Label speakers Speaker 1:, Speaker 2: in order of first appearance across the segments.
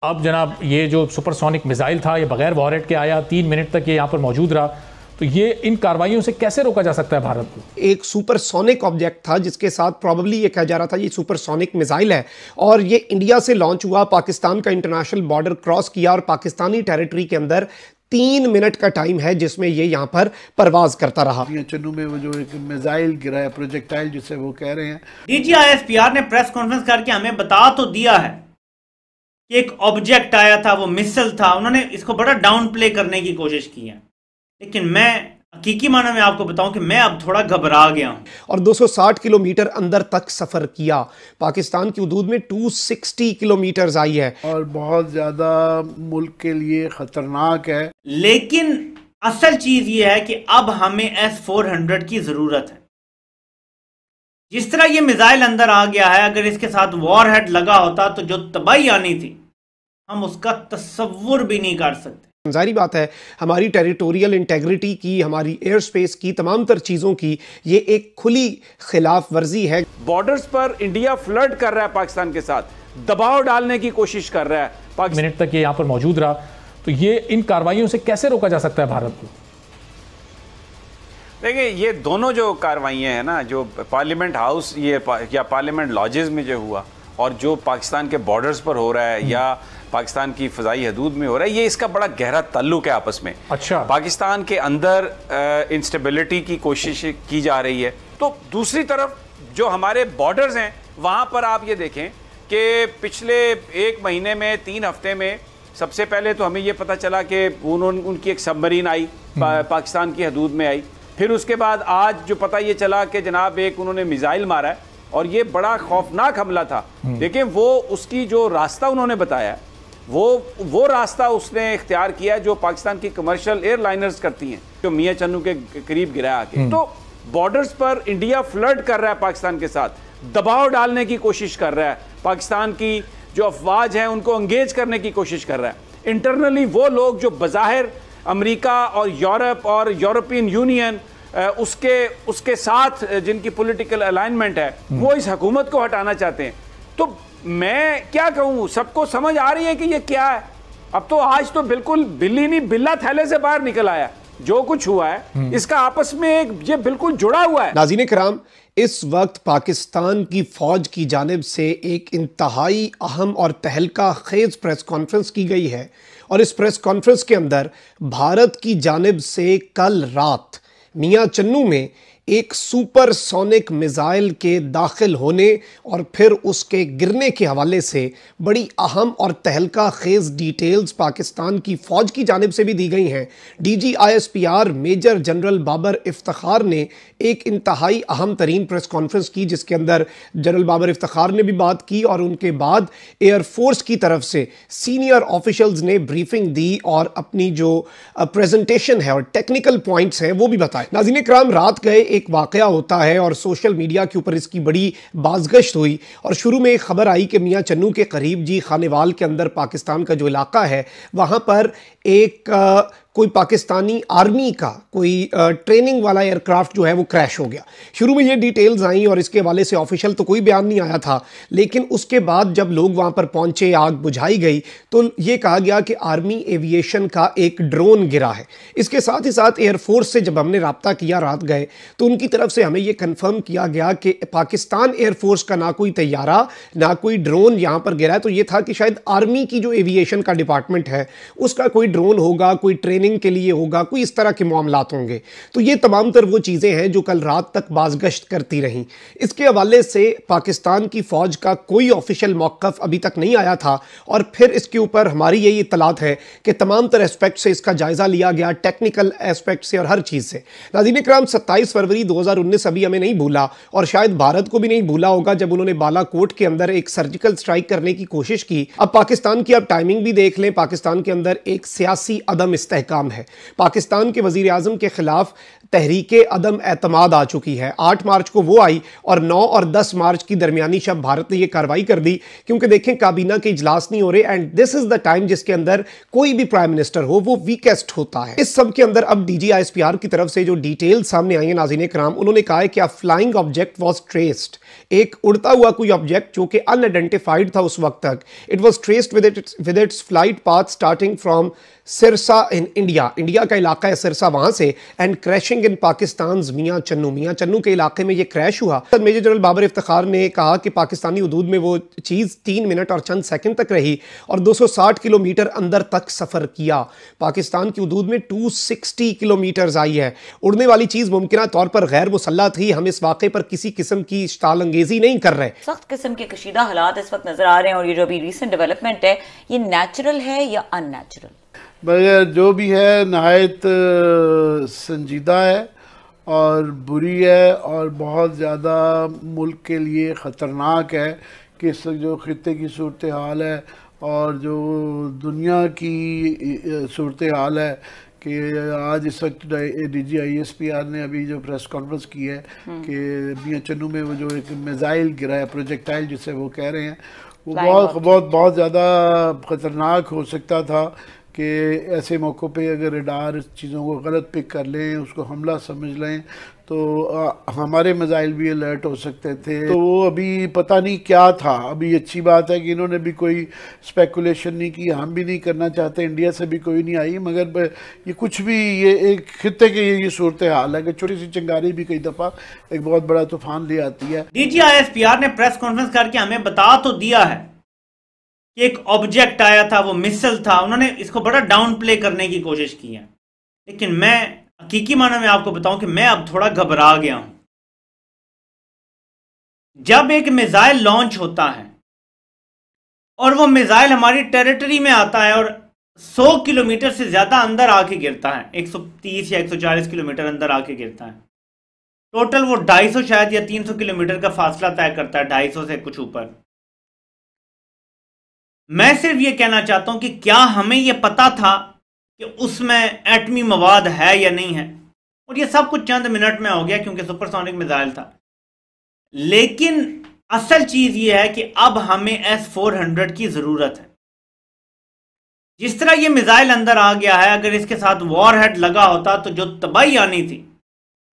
Speaker 1: اب جناب یہ جو سپر سونک میزائل تھا یہ بغیر وارٹ کے آیا، 3 منٹ تک یہ یہاں پر موجود رہا، تو یہ ان کاروائیوں سے کیسے روکا جا سکتا ہے بھارت کو؟
Speaker 2: ایک سپر سونک آبجیکٹ تھا جس کے ساتھ پروبیبلی یہ کہا جا رہا تھا یہ سپر سونک میزائل ہے، اور یہ انڈیا سے لانچ ہوا، پاکستان کا انٹرنیشنل بارڈر کراس کیا اور پاکستانی ٹیریٹری کے اندر 3 منٹ کا ٹائم ہے جس میں یہ یہاں پر پرواز کرتا رہا۔
Speaker 3: چنو میں وہ جو ایک میزائل گرا ہے، پروجیکٹائل جسے وہ کہہ رہے ہیں،
Speaker 4: D G I S P R نے پریس کانفرنس کر کے ہمیں بتا تو دیا ہے کہ ایک آبجیکٹ آیا تھا، وہ مسل تھا، انہوں نے اس کو بڑا ڈاؤن پلے کرنے کی کوشش کی ہے، لیکن میں حقیقی معنی میں آپ کو بتاؤں کہ میں اب تھوڑا گھبرا گیا ہوں۔
Speaker 2: اور 260 کلومیٹر اندر تک سفر کیا، پاکستان کی حدود میں 260 کلومیٹرز آئی ہے
Speaker 3: اور بہت زیادہ ملک کے لیے خطرناک ہے۔
Speaker 4: لیکن اصل چیز یہ ہے کہ اب ہمیں S-400 کی ضرورت ہے۔ جس طرح یہ میزائل اندر آ گیا ہے، اگر اس کے ساتھ وار ہیڈ لگا ہوتا تو جو تباہی آنی تھی ہم اس کا تصور بھی نہیں کر سکتے۔
Speaker 2: ظاہری بات ہے ہماری ٹیریٹوریل انٹیگریٹی کی، ہماری ایئر سپیس کی، تمام تر چیزوں کی یہ ایک کھلی خلاف ورزی ہے۔
Speaker 5: بارڈرز پر انڈیا فلرٹ کر رہا ہے پاکستان کے ساتھ، دباؤ ڈالنے کی کوشش کر رہا ہے۔
Speaker 1: منٹ تک یہ یہاں پر موجود رہا، تو یہ ان کاروائیوں سے کیسے روکا جا سکتا ہے بھارت کو؟
Speaker 5: دیکھیں یہ دونوں جو کاروائیاں ہیں نا، جو پارلیمنٹ ہاؤس یا پارلیمنٹ لاجز میں جو ہوا اور جو پاکستان کے بارڈرز پر ہو رہا ہے یا پاکستان کی فضائی حدود میں ہو رہا ہے، یہ اس کا بڑا گہرا تعلق ہے آپس میں۔
Speaker 1: اچھا،
Speaker 5: پاکستان کے اندر انسٹیبلٹی کی کوشش کی جا رہی ہے، تو دوسری طرف جو ہمارے بارڈرز ہیں وہاں پر آپ یہ دیکھیں کہ پچھلے 1 مہینے میں 3 ہفتے میں سب سے پہلے تو ہمیں یہ پتہ چلا کہ ان کی ایک سب مرین آئی، پاکستان کی حدود میں آئی، پھر اس کے بعد آج جو پتہ یہ چلا کہ جناب ایک انہوں نے میزائل مارا ہے، اور یہ بڑا خوفناک حملہ تھا۔ لیکن وہ اس کی جو راستہ انہوں نے بتایا ہے وہ راستہ اس نے اختیار کیا جو پاکستان کی کمرشل ایئر لائنرز کرتی ہیں، جو میاں چنو کے قریب گرا کے۔ تو بارڈرز پر انڈیا فلرٹ کر رہا ہے پاکستان کے ساتھ، دباؤ ڈالنے کی کوشش کر رہا ہے، پاکستان کی جو افواج ہیں ان کو انگیج کرنے کی کوشش کر رہا ہے۔ انٹرنلی وہ لوگ جو بظاہر امریکہ اور یورپ اور یورپین یونین اس کے ساتھ جن کی پولیٹیکل الائنمنٹ ہے، وہ اس حکومت کو ہٹانا چاہتے ہیں۔ تو میں کیا کہوں، سب کو سمجھ آ رہی ہے کہ یہ کیا ہے۔ اب تو آج تو بالکل بلی نہیں بلا تھیلے سے باہر نکل آیا، جو کچھ ہوا ہے اس کا آپس میں یہ بالکل جڑا ہوا ہے۔
Speaker 2: ناظرین کرام، اس وقت پاکستان کی فوج کی جانب سے ایک انتہائی اہم اور تہلکہ خیز پریس کانفرنس کی گئی ہے، اور اس پریس کانفرنس کے اندر بھارت کی جانب سے کل رات میاں چنو میں ایک سپر سونک میزائل کے داخل ہونے اور پھر اس کے گرنے کے حوالے سے بڑی اہم اور تہلکہ خیز ڈیٹیلز پاکستان کی فوج کی جانب سے بھی دی گئی ہیں۔ D G I S P R major general Babar Iftikhar نے ایک انتہائی اہم ترین پریس کانفرنس کی، جس کے اندر جنرل بابر افتخار نے بھی بات کی، اور ان کے بعد ایئر فورس کی طرف سے سینئر آفیشلز نے بریفنگ دی اور اپنی جو پریزنٹیشن ہے اور ٹیکنیکل پوائنٹس ہیں وہ بھی بتائے۔ ناظرین کرام، رات گئے ایک واقعہ ہوتا ہے اور سوشل میڈیا کے اوپر اس کی بڑی بازگشت ہوئی، اور شروع میں ایک خبر آئی کہ میاں چنو کے قریب جی خانیوال کے اندر پاکستان کا جو علاقہ ہے وہاں پر ایک کوئی پاکستانی آرمی کا کوئی ٹریننگ والا ایئر کرافٹ جو ہے وہ کریش ہو گیا۔ شروع میں یہ ڈیٹیلز آئیں اور اس کے حوالے سے آفیشل تو کوئی بیان نہیں آیا تھا، لیکن اس کے بعد جب لوگ وہاں پر پہنچے، آگ بجھائی گئی، تو یہ کہا گیا کہ آرمی ایویشن کا ایک ڈرون گرا ہے۔ اس کے ساتھ ہی ساتھ ایئر فورس سے جب ہم نے رابطہ کیا رات گئے تو ان کی طرف سے ہمیں یہ کنفرم کیا گیا کہ پاکستان ایئر فورس کا نہ کوئی طیارہ نہ کوئی ڈرون یہاں پر گرا ہے، تو یہ تھا کہ شاید آرمی کی جو ایویشن کا ڈپارٹمنٹ ہے اس کا کوئی ڈرون ہوگا، کوئی ٹریننگ کے لیے ہوگا، کوئی اس طرح کے معاملات ہوں گے۔ تو یہ تمام تر وہ چیزیں ہیں جو کل رات تک بازگشت کرتی رہیں۔ اس کے حوالے سے پاکستان کی فوج کا کوئی آفیشل موقف ابھی تک نہیں آیا تھا، اور پھر اس کے اوپر ہماری یہی اطلاعات ہے کہ تمام تر اسپیکٹ سے اس کا جائزہ لیا گیا، ٹیکنیکل اسپیکٹ سے اور ہر چیز سے۔ ناظرین کرام، 27 فروری 2019 ابھی ہمیں نہیں بھولا، اور شاید بھارت کو بھی نہیں بھولا ہوگا جب انہوں نے بالا کوٹ کے اندر ایک سرجیکل سٹرائک کرنے کی کوشش کی۔ اب پاکستان کی اب ٹائمنگ بھی دیکھ لیں، پاکستان کے اندر ایک سیاسی عدم استحکام ہے۔ پاکستان کے وزیر اعظم کے خلاف تحریک عدم اعتماد آ چکی ہے. 8 مارچ کو وہ آئی اور 9 اور 10 مارچ کی درمیانی شب بھارت نے یہ کارروائی کر دی, کیونکہ دیکھیں کابینہ کے اجلاس نہیں ہو رہے, and this is the time جس کے اندر کوئی بھی پرائم منسٹر ہو وہ ویکسٹ ہوتا ہے. اس سب کے اندر اب D G I S P R کی طرف سے جو ڈیٹیل سامنے آئی ہیں ناظرین کرام, انہوں نے کہا ہے کہ a flying object was traced, ایک اڑتا ہوا کوئی آبجیکٹ جو کہ unidentified تھا اس وقت تک, it was traced with its flight path starting from Sirsa in India, India کا علاقہ ہے سرسا وہاں سے, اینڈ کریشنگ ان پاکستانز میاں چنو کے علاقے میں یہ کریش ہوا. میجر جنرل بابر افتخار نے کہا کہ پاکستانی حدود میں وہ چیز 3 منٹ اور چند سیکنڈ تک رہی اور 260 کلومیٹر اندر تک سفر کیا. پاکستان کی حدود میں 260 کلومیٹرز آئی ہے. اڑنے والی چیز ممکنہ طور پر غیر مسلح تھی. ہم اس واقعے پر کسی قسم کی اشتعال انگیزی نہیں کر رہے.
Speaker 6: سخت قسم کے کشیدہ حالات اس وقت نظر آ رہے ہیں, اور یہ جو ابھی ریسنٹ ڈیولپمنٹ ہے یہ نیچرل ہے یا ان نیچرل؟
Speaker 3: مگر جو بھی ہے نہایت سنجیدہ ہے اور بری ہے اور بہت زیادہ ملک کے لیے خطرناک ہے کہ اس وقت جو خطے کی صورتحال ہے اور جو دنیا کی صورتحال ہے کہ آج اس وقت D G I S P R نے ابھی جو پریس کانفرنس کی ہے کہ میاں چنو میں وہ جو ایک میزائل گرا ہے, پروجیکٹائل جسے وہ کہہ رہے ہیں, وہ بہت زیادہ خطرناک ہو سکتا تھا کہ ایسے موقعوں پہ اگر ریڈار چیزوں کو غلط پک کر لیں, اس کو حملہ سمجھ لیں, تو ہمارے میزائل بھی الرٹ ہو سکتے تھے. تو وہ ابھی پتہ نہیں کیا تھا. ابھی اچھی بات ہے کہ انہوں نے بھی کوئی اسپیکولیشن نہیں کی, ہم بھی نہیں کرنا چاہتے, انڈیا سے بھی کوئی نہیں آئی, مگر یہ کچھ بھی یہ ایک خطے کے یہ صورتحال ہے کہ چھوٹی سی چنگاری بھی کئی دفعہ ایک بہت بڑا طوفان لے آتی ہے.
Speaker 4: D G I S P R نے پریس کانفرنس کر کے ہمیں بتا تو دیا ہے کہ ایک آبجیکٹ آیا تھا, وہ مسل تھا. انہوں نے اس کو بڑا ڈاؤن پلے کرنے کی کوشش کی ہے, لیکن میں حقیقی معنی میں آپ کو بتاؤں کہ میں اب تھوڑا گھبرا گیا ہوں. جب ایک میزائل لانچ ہوتا ہے اور وہ میزائل ہماری ٹیریٹری میں آتا ہے اور 100 کلومیٹر سے زیادہ اندر آ کے گرتا ہے, 130 یا 140 کلومیٹر اندر آ کے گرتا ہے, ٹوٹل وہ 250 شاید یا 300 کلومیٹر کا فاصلہ طے کرتا ہے, 250 سے کچھ اوپر. میں صرف یہ کہنا چاہتا ہوں کہ کیا ہمیں یہ پتا تھا کہ اس میں ایٹمی مواد ہے یا نہیں ہے, اور یہ سب کچھ چند منٹ میں ہو گیا کیونکہ سپر سونک میزائل تھا. لیکن اصل چیز یہ ہے کہ اب ہمیں S-400 کی ضرورت ہے. جس طرح یہ میزائل اندر آ گیا ہے, اگر اس کے ساتھ وار ہیڈ لگا ہوتا تو جو تباہی آنی تھی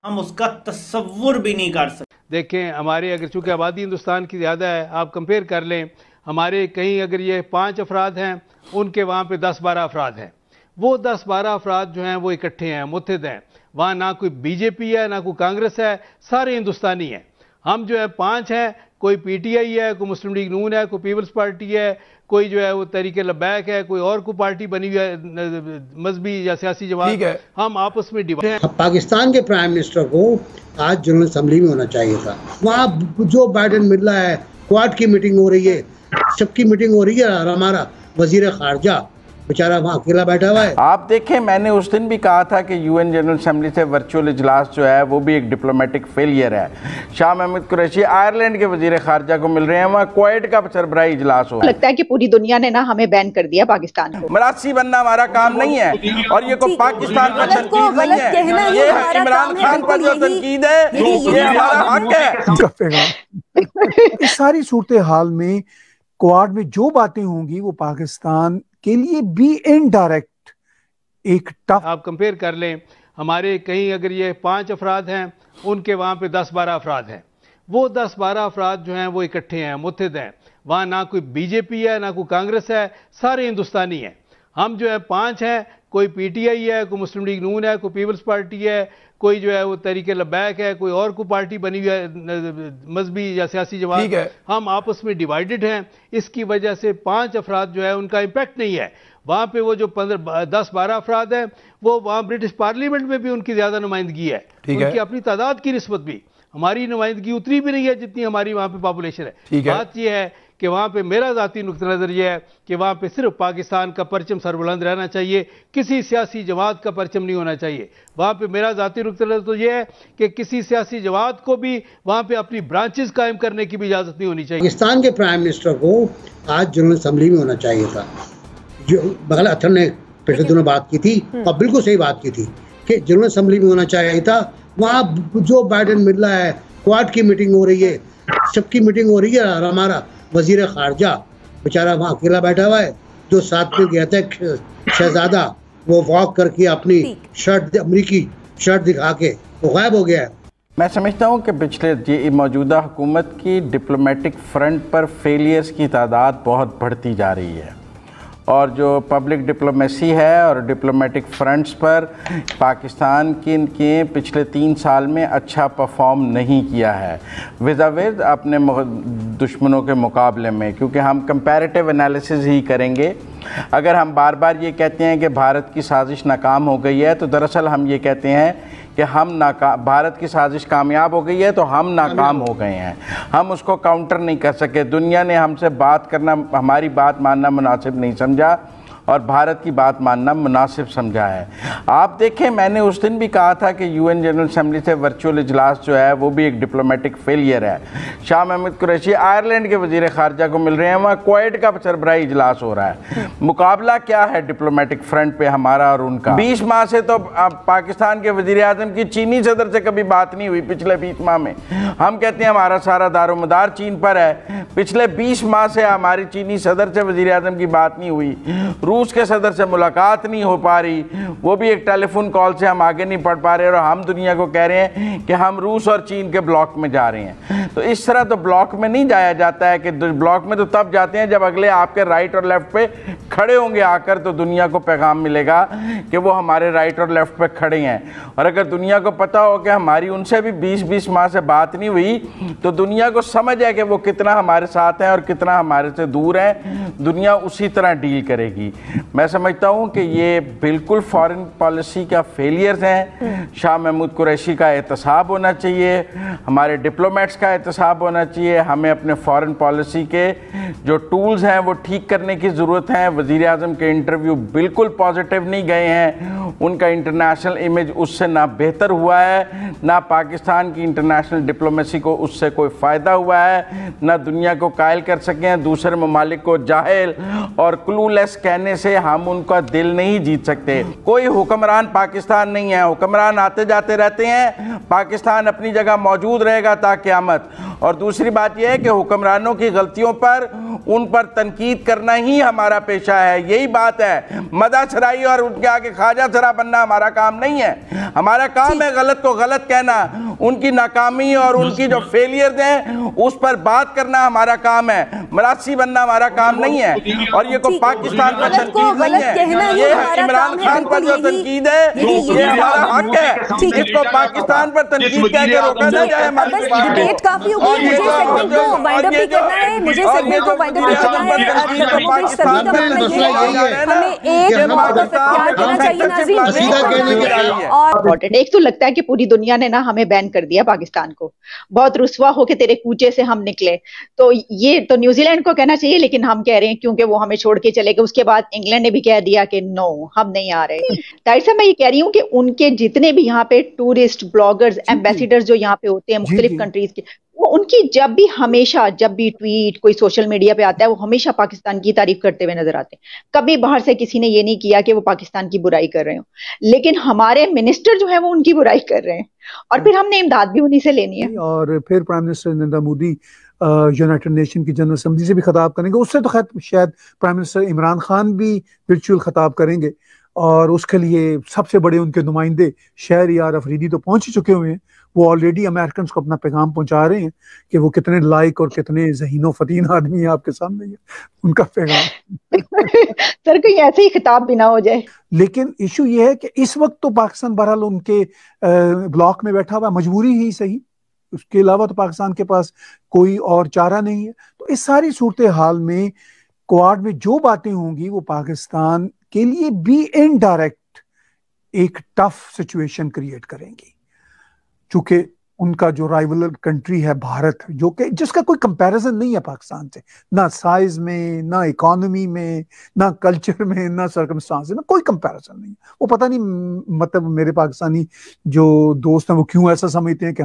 Speaker 4: ہم اس کا تصور بھی نہیں کر سکتے.
Speaker 7: دیکھیں ہمارے اگر چونکہ آبادی ہندوستان کی زیادہ ہے, آپ کمپیئر کر لیں, ہمارے کہیں اگر یہ 5 افراد ہیں, ان کے وہاں پہ 10-12 افراد ہیں. وہ 10-12 افراد جو ہیں وہ اکٹھے ہیں, متحد ہیں. وہاں نہ کوئی بی جے پی ہے, نہ کوئی کانگریس ہے, سارے ہندوستانی ہیں. ہم جو ہے 5 ہیں, کوئی پی ٹی آئی ہے, کوئی مسلم لیگ نون ہے, کوئی پیپلز پارٹی ہے, کوئی جو ہے وہ تحریک لبیک ہے, کوئی اور کوئی پارٹی بنی ہوئی ہے مذہبی یا سیاسی جماعت. ہم آپس میں ڈیوائڈ ہیں.
Speaker 8: پاکستان کے پرائم منسٹر کو آج جنرل اسمبلی میں ہونا چاہیے تھا. وہاں جو بائیڈن مل رہا ہے, کوارڈ کی میٹنگ ہو رہی ہے, سب کی میٹنگ ہو رہی ہے, اور ہمارا وزیر خارجہ بیچارہ وہاں اکیلا بیٹھا ہوا ہے.
Speaker 9: آپ دیکھیں, میں نے اس دن بھی کہا تھا کہ یو این جنرل اسمبلی سے ورچوئل اجلاس جو ہے وہ بھی ایک ڈپلومیٹک فیلئر ہے. شاہ محمود قریشی آئرلینڈ کے وزیر خارجہ کو مل رہے ہیں, وہاں کویت کا سربراہی اجلاس ہو.
Speaker 10: لگتا ہے کہ پوری دنیا نے نا ہمیں بین کر دیا پاکستان کو.
Speaker 9: مراسی بننا ہمارا کام نہیں ہے, اور یہ کوئی پاکستان پر تنقید نہیں ہے, یہ عمران خان پر جو تنقید ہے یہ ہمارا حق ہے.
Speaker 11: اس ساری صورتحال میں کوارڈ میں جو باتیں ہوں گی وہ پاکستان کے لیے بھی انڈائریکٹ ایک ٹف.
Speaker 7: آپ کمپیئر کر لیں, ہمارے کہیں اگر یہ 5 افراد ہیں, ان کے وہاں پہ 10-12 افراد ہیں. وہ 10-12 افراد جو ہیں وہ اکٹھے ہیں, متحد ہیں. وہاں نہ کوئی بی جے پی ہے, نہ کوئی کانگریس ہے, سارے ہندوستانی ہیں. ہم جو ہے 5 ہیں, کوئی پی ٹی آئی ہے, کوئی مسلم لیگ نون ہے, کوئی پیپلز پارٹی ہے, کوئی جو ہے وہ تحریک لبیک ہے, کوئی اور کوئی پارٹی بنی ہوئی ہے مذہبی یا سیاسی جماعت. ہم آپس میں ڈیوائیڈڈ ہیں. اس کی وجہ سے 5 افراد جو ہے ان کا امپیکٹ نہیں ہے. وہاں پہ وہ جو 10-12 افراد ہیں, وہ وہاں برٹش پارلیمنٹ میں بھی ان کی زیادہ نمائندگی ہے, ان کی اپنی تعداد کی نسبت بھی. ہماری نمائندگی اتنی بھی نہیں ہے جتنی ہماری وہاں پہ پاپولیشن ہے. بات یہ ہے کہ وہاں پہ میرا ذاتی نقطہ نظر یہ ہے کہ وہاں پہ صرف پاکستان کا پرچم سربلند رہنا چاہیے, کسی سیاسی جماعت کا پرچم نہیں ہونا چاہیے. وہاں پہ میرا ذاتی نقطہ نظر تو یہ ہے کہ کسی سیاسی جماعت کو بھی وہاں پہ اپنی برانچز قائم کرنے کی بھی اجازت نہیں ہونی چاہیے.
Speaker 8: پاکستان کے پرائم منسٹر کو آج جنرل اسمبلی میں ہونا چاہیے تھا. جو بغل اتھر نے پچھلے دنوں بات کی تھی, اور بالکل صحیح بات کی تھی کہ جنرل اسمبلی میں ہونا چاہیے تھا. وہاں جو بائیڈن مل رہا ہے, کوارڈ کی میٹنگ ہو رہی ہے, سب کی میٹنگ ہو رہی ہے, اور ہمارا وزیر خارجہ بیچارہ وہاں اکیلا بیٹھا ہوا ہے, جو ساتھ میں گیا تھا شہزادہ, وہ واک کر کے اپنی شرٹ, امریکی شرٹ دکھا کے وہ غائب ہو گیا ہے.
Speaker 9: میں سمجھتا ہوں کہ پچھلے موجودہ حکومت کی ڈپلومیٹک فرنٹ پر فیلیئرز کی تعداد بہت بڑھتی جا رہی ہے, اور جو پبلک ڈپلومیسی ہے اور ڈپلومیٹک فرنٹس پر پاکستان کے پچھلے 3 سال میں اچھا پرفارم نہیں کیا ہے وز اپنے دشمنوں کے مقابلے میں, کیونکہ ہم کمپیریٹیو انالیسز ہی کریں گے. اگر ہم بار بار یہ کہتے ہیں کہ بھارت کی سازش ناکام ہو گئی ہے, تو دراصل ہم یہ کہتے ہیں کہ بھارت کی سازش کامیاب ہو گئی ہے تو ہم ناکام ہو گئے ہیں, ہم اس کو کاؤنٹر نہیں کر سکے. دنیا نے ہم سے بات کرنا, ہماری بات ماننا مناسب نہیں سمجھا, اور بھارت کی بات ماننا مناسب سمجھا ہے. آپ دیکھیں, میں نے اس دن بھی کہا تھا کہ UN جنرل اسمبلی سے ورچوئل اجلاس جو ہے وہ بھی ایک ڈپلومیٹک فیلئر ہے. شاہ محمود قریشی آئرلینڈ کے وزیر خارجہ کو مل رہے ہیں, وہاں کویت کا سربراہی اجلاس ہو رہا ہے. مقابلہ کیا ہے ڈپلومیٹک فرنٹ پہ ہمارا اور ان کا؟ 20 ماہ سے تو پاکستان کے وزیر اعظم کی چینی صدر سے کبھی بات نہیں ہوئی. پچھلے 20 ماہ میں ہم کہتے ہیں ہمارا سارا دار و مدار چین پر ہے, پچھلے 20 ماہ سے ہماری چینی صدر سے وزیر اعظم کی بات نہیں ہوئی. روس کے صدر سے ملاقات نہیں ہو پا رہی, وہ بھی ایک ٹیلی فون کال سے ہم آگے نہیں پڑھ پا رہے, اور ہم دنیا کو کہہ رہے ہیں کہ ہم روس اور چین کے بلاک میں جا رہے ہیں. تو اس طرح تو بلاک میں نہیں جایا جاتا ہے, کہ بلاک میں تو تب جاتے ہیں جب اگلے آپ کے رائٹ اور لیفٹ پہ کھڑے ہوں گے آ کر, تو دنیا کو پیغام ملے گا کہ وہ ہمارے رائٹ اور لیفٹ پہ کھڑے ہیں. اور اگر دنیا کو پتا ہو کہ ہماری ان سے بھی 20 ماہ سے بات نہیں ہوئی, تو دنیا کو سمجھ ہے کہ وہ کتنا ہمارے ساتھ ہیں اور کتنا ہمارے سے دور ہیں, دنیا اسی طرح ڈیل کرے گی. میں سمجھتا ہوں کہ یہ بالکل فارن پالیسی کا فیلیئرز ہیں. شاہ محمود قریشی کا احتساب ہونا چاہیے, ہمارے ڈپلومیٹس کا احتساب ہونا چاہیے. ہمیں اپنے فارن پالیسی کے جو ٹولز ہیں وہ ٹھیک کرنے کی ضرورت ہے. وزیر اعظم کے انٹرویو بالکل پازیٹیو نہیں گئے ہیں, ان کا انٹرنیشنل امیج اس سے نہ بہتر ہوا ہے, نہ پاکستان کی انٹرنیشنل ڈپلومیسی کو اس سے کوئی فائدہ ہوا ہے, نہ دنیا کو قائل کر سکے ہیں. دوسرے ممالک کو جاہل اور کلو لیس کہنے سے ہم ان کا دل نہیں جیت سکتے. کوئی حکمران پاکستان نہیں ہے, حکمران آتے جاتے رہتے ہیں, پاکستان اپنی جگہ موجود رہے گا تا قیامت. اور دوسری بات یہ ہے کہ حکمرانوں کی غلطیوں پر ان پر تنقید کرنا ہی ہمارا پیشہ ہے. یہی بات ہے, مدح سرائی اور ان کے آگے خواجہ سرا بننا ہمارا کام نہیں ہے. ہمارا کام ہے غلط کو غلط کہنا, ان کی ناکامی اور ان کی جو فیلیئرز ہیں اس پر بات کرنا ہمارا کام ہے. مراسی بننا ہمارا کام نہیں ہے. اور یہ کوئی پاکستان پر تنقید نہیں ہے, یہ عمران خان پر جو تنقید ہے یہ ہمارا حق ہے. اس کو پاکستان پر تنقید کہہ کے روکا نہ جائے.
Speaker 12: ڈیبیٹ کافی ہوگی, مجھے سیگمنٹ کو وائنڈ اپ بھی کرنا ہے, مجھے سیگمنٹ کو وائنڈ اپ بھی کرنا ہے.
Speaker 10: ایک تو لگتا ہے کہ پوری دنیا نے نا ہمیں بین کر دیا پاکستان کو, بہت رسوا ہو کے تیرے کوچے سے ہم نکلے. تو یہ تو نیوزی لینڈ کو کہنا چاہیے, لیکن ہم کہہ رہے ہیں کیونکہ وہ ہمیں چھوڑ کے چلے گئے. اس کے بعد انگلینڈ نے بھی کہہ دیا کہ نو, ہم نہیں آ رہے. طاہر صاحب, میں یہ کہہ رہی ہوں کہ ان کے جتنے بھی یہاں پہ ٹورسٹ بلاگرز ایمبیسیڈرز جو یہاں پہ ہوتے ہیں مختلف کنٹریز کے, وہ ان کی جب بھی ہمیشہ جب بھی ٹویٹ کوئی سوشل میڈیا پہ آتا ہے, وہ ہمیشہ پاکستان کی تعریف کرتے ہوئے نظر آتے ہیں. کبھی باہر سے کسی نے یہ نہیں کیا کہ وہ پاکستان کی برائی کر رہے ہوں, لیکن ہمارے منسٹر جو ہیں وہ ان کی برائی کر رہے ہیں, اور پھر ہم نے امداد بھی انہی سے لینی ہے.
Speaker 11: اور پھر prime minister Narendra Modi United nation کی جنرل اسمبلی سے بھی خطاب کریں گے. اس سے تو خیر شاید پرائم منسٹر عمران خان بھی ورچوئل خطاب کریں گے, اور اس کے لیے سب سے بڑے ان کے نمائندے شہریار افریدی تو پہنچ ہی چکے ہوئے ہیں. وہ آلریڈی امریکنز کو اپنا پیغام پہنچا رہے ہیں کہ وہ کتنے لائق اور کتنے ذہین و فتین آدمی ہیں آپ کے سامنے, ان کا پیغام.
Speaker 10: سر کوئی ایسے ہی خطاب بھی نہ ہو جائے.
Speaker 11: لیکن ایشو یہ ہے کہ اس وقت تو پاکستان بہرحال ان کے بلاک میں بیٹھا ہوا, مجبوری ہی صحیح, اس کے علاوہ تو پاکستان کے پاس کوئی اور چارہ نہیں ہے. تو اس ساری صورتحال میں کوارڈ میں جو باتیں ہوں گی وہ پاکستان کے لیے بھی انڈائریکٹ ایک ٹف سچویشن کریٹ کریں گی, چونکہ ان کا جو رائیول کنٹری ہے بھارت، جو کہ جس کا کوئی کمپیریزن نہیں ہے پاکستان سے، نہ سائز میں، نہ اکانومی میں، نہ کلچر میں، نہ سرکمسٹانس میں، کوئی کمپیریزن نہیں۔ وہ پتہ نہیں مطلب میرے پاکستانی جو دوست ہیں وہ کیوں ایسا سمجھتے ہیں کہ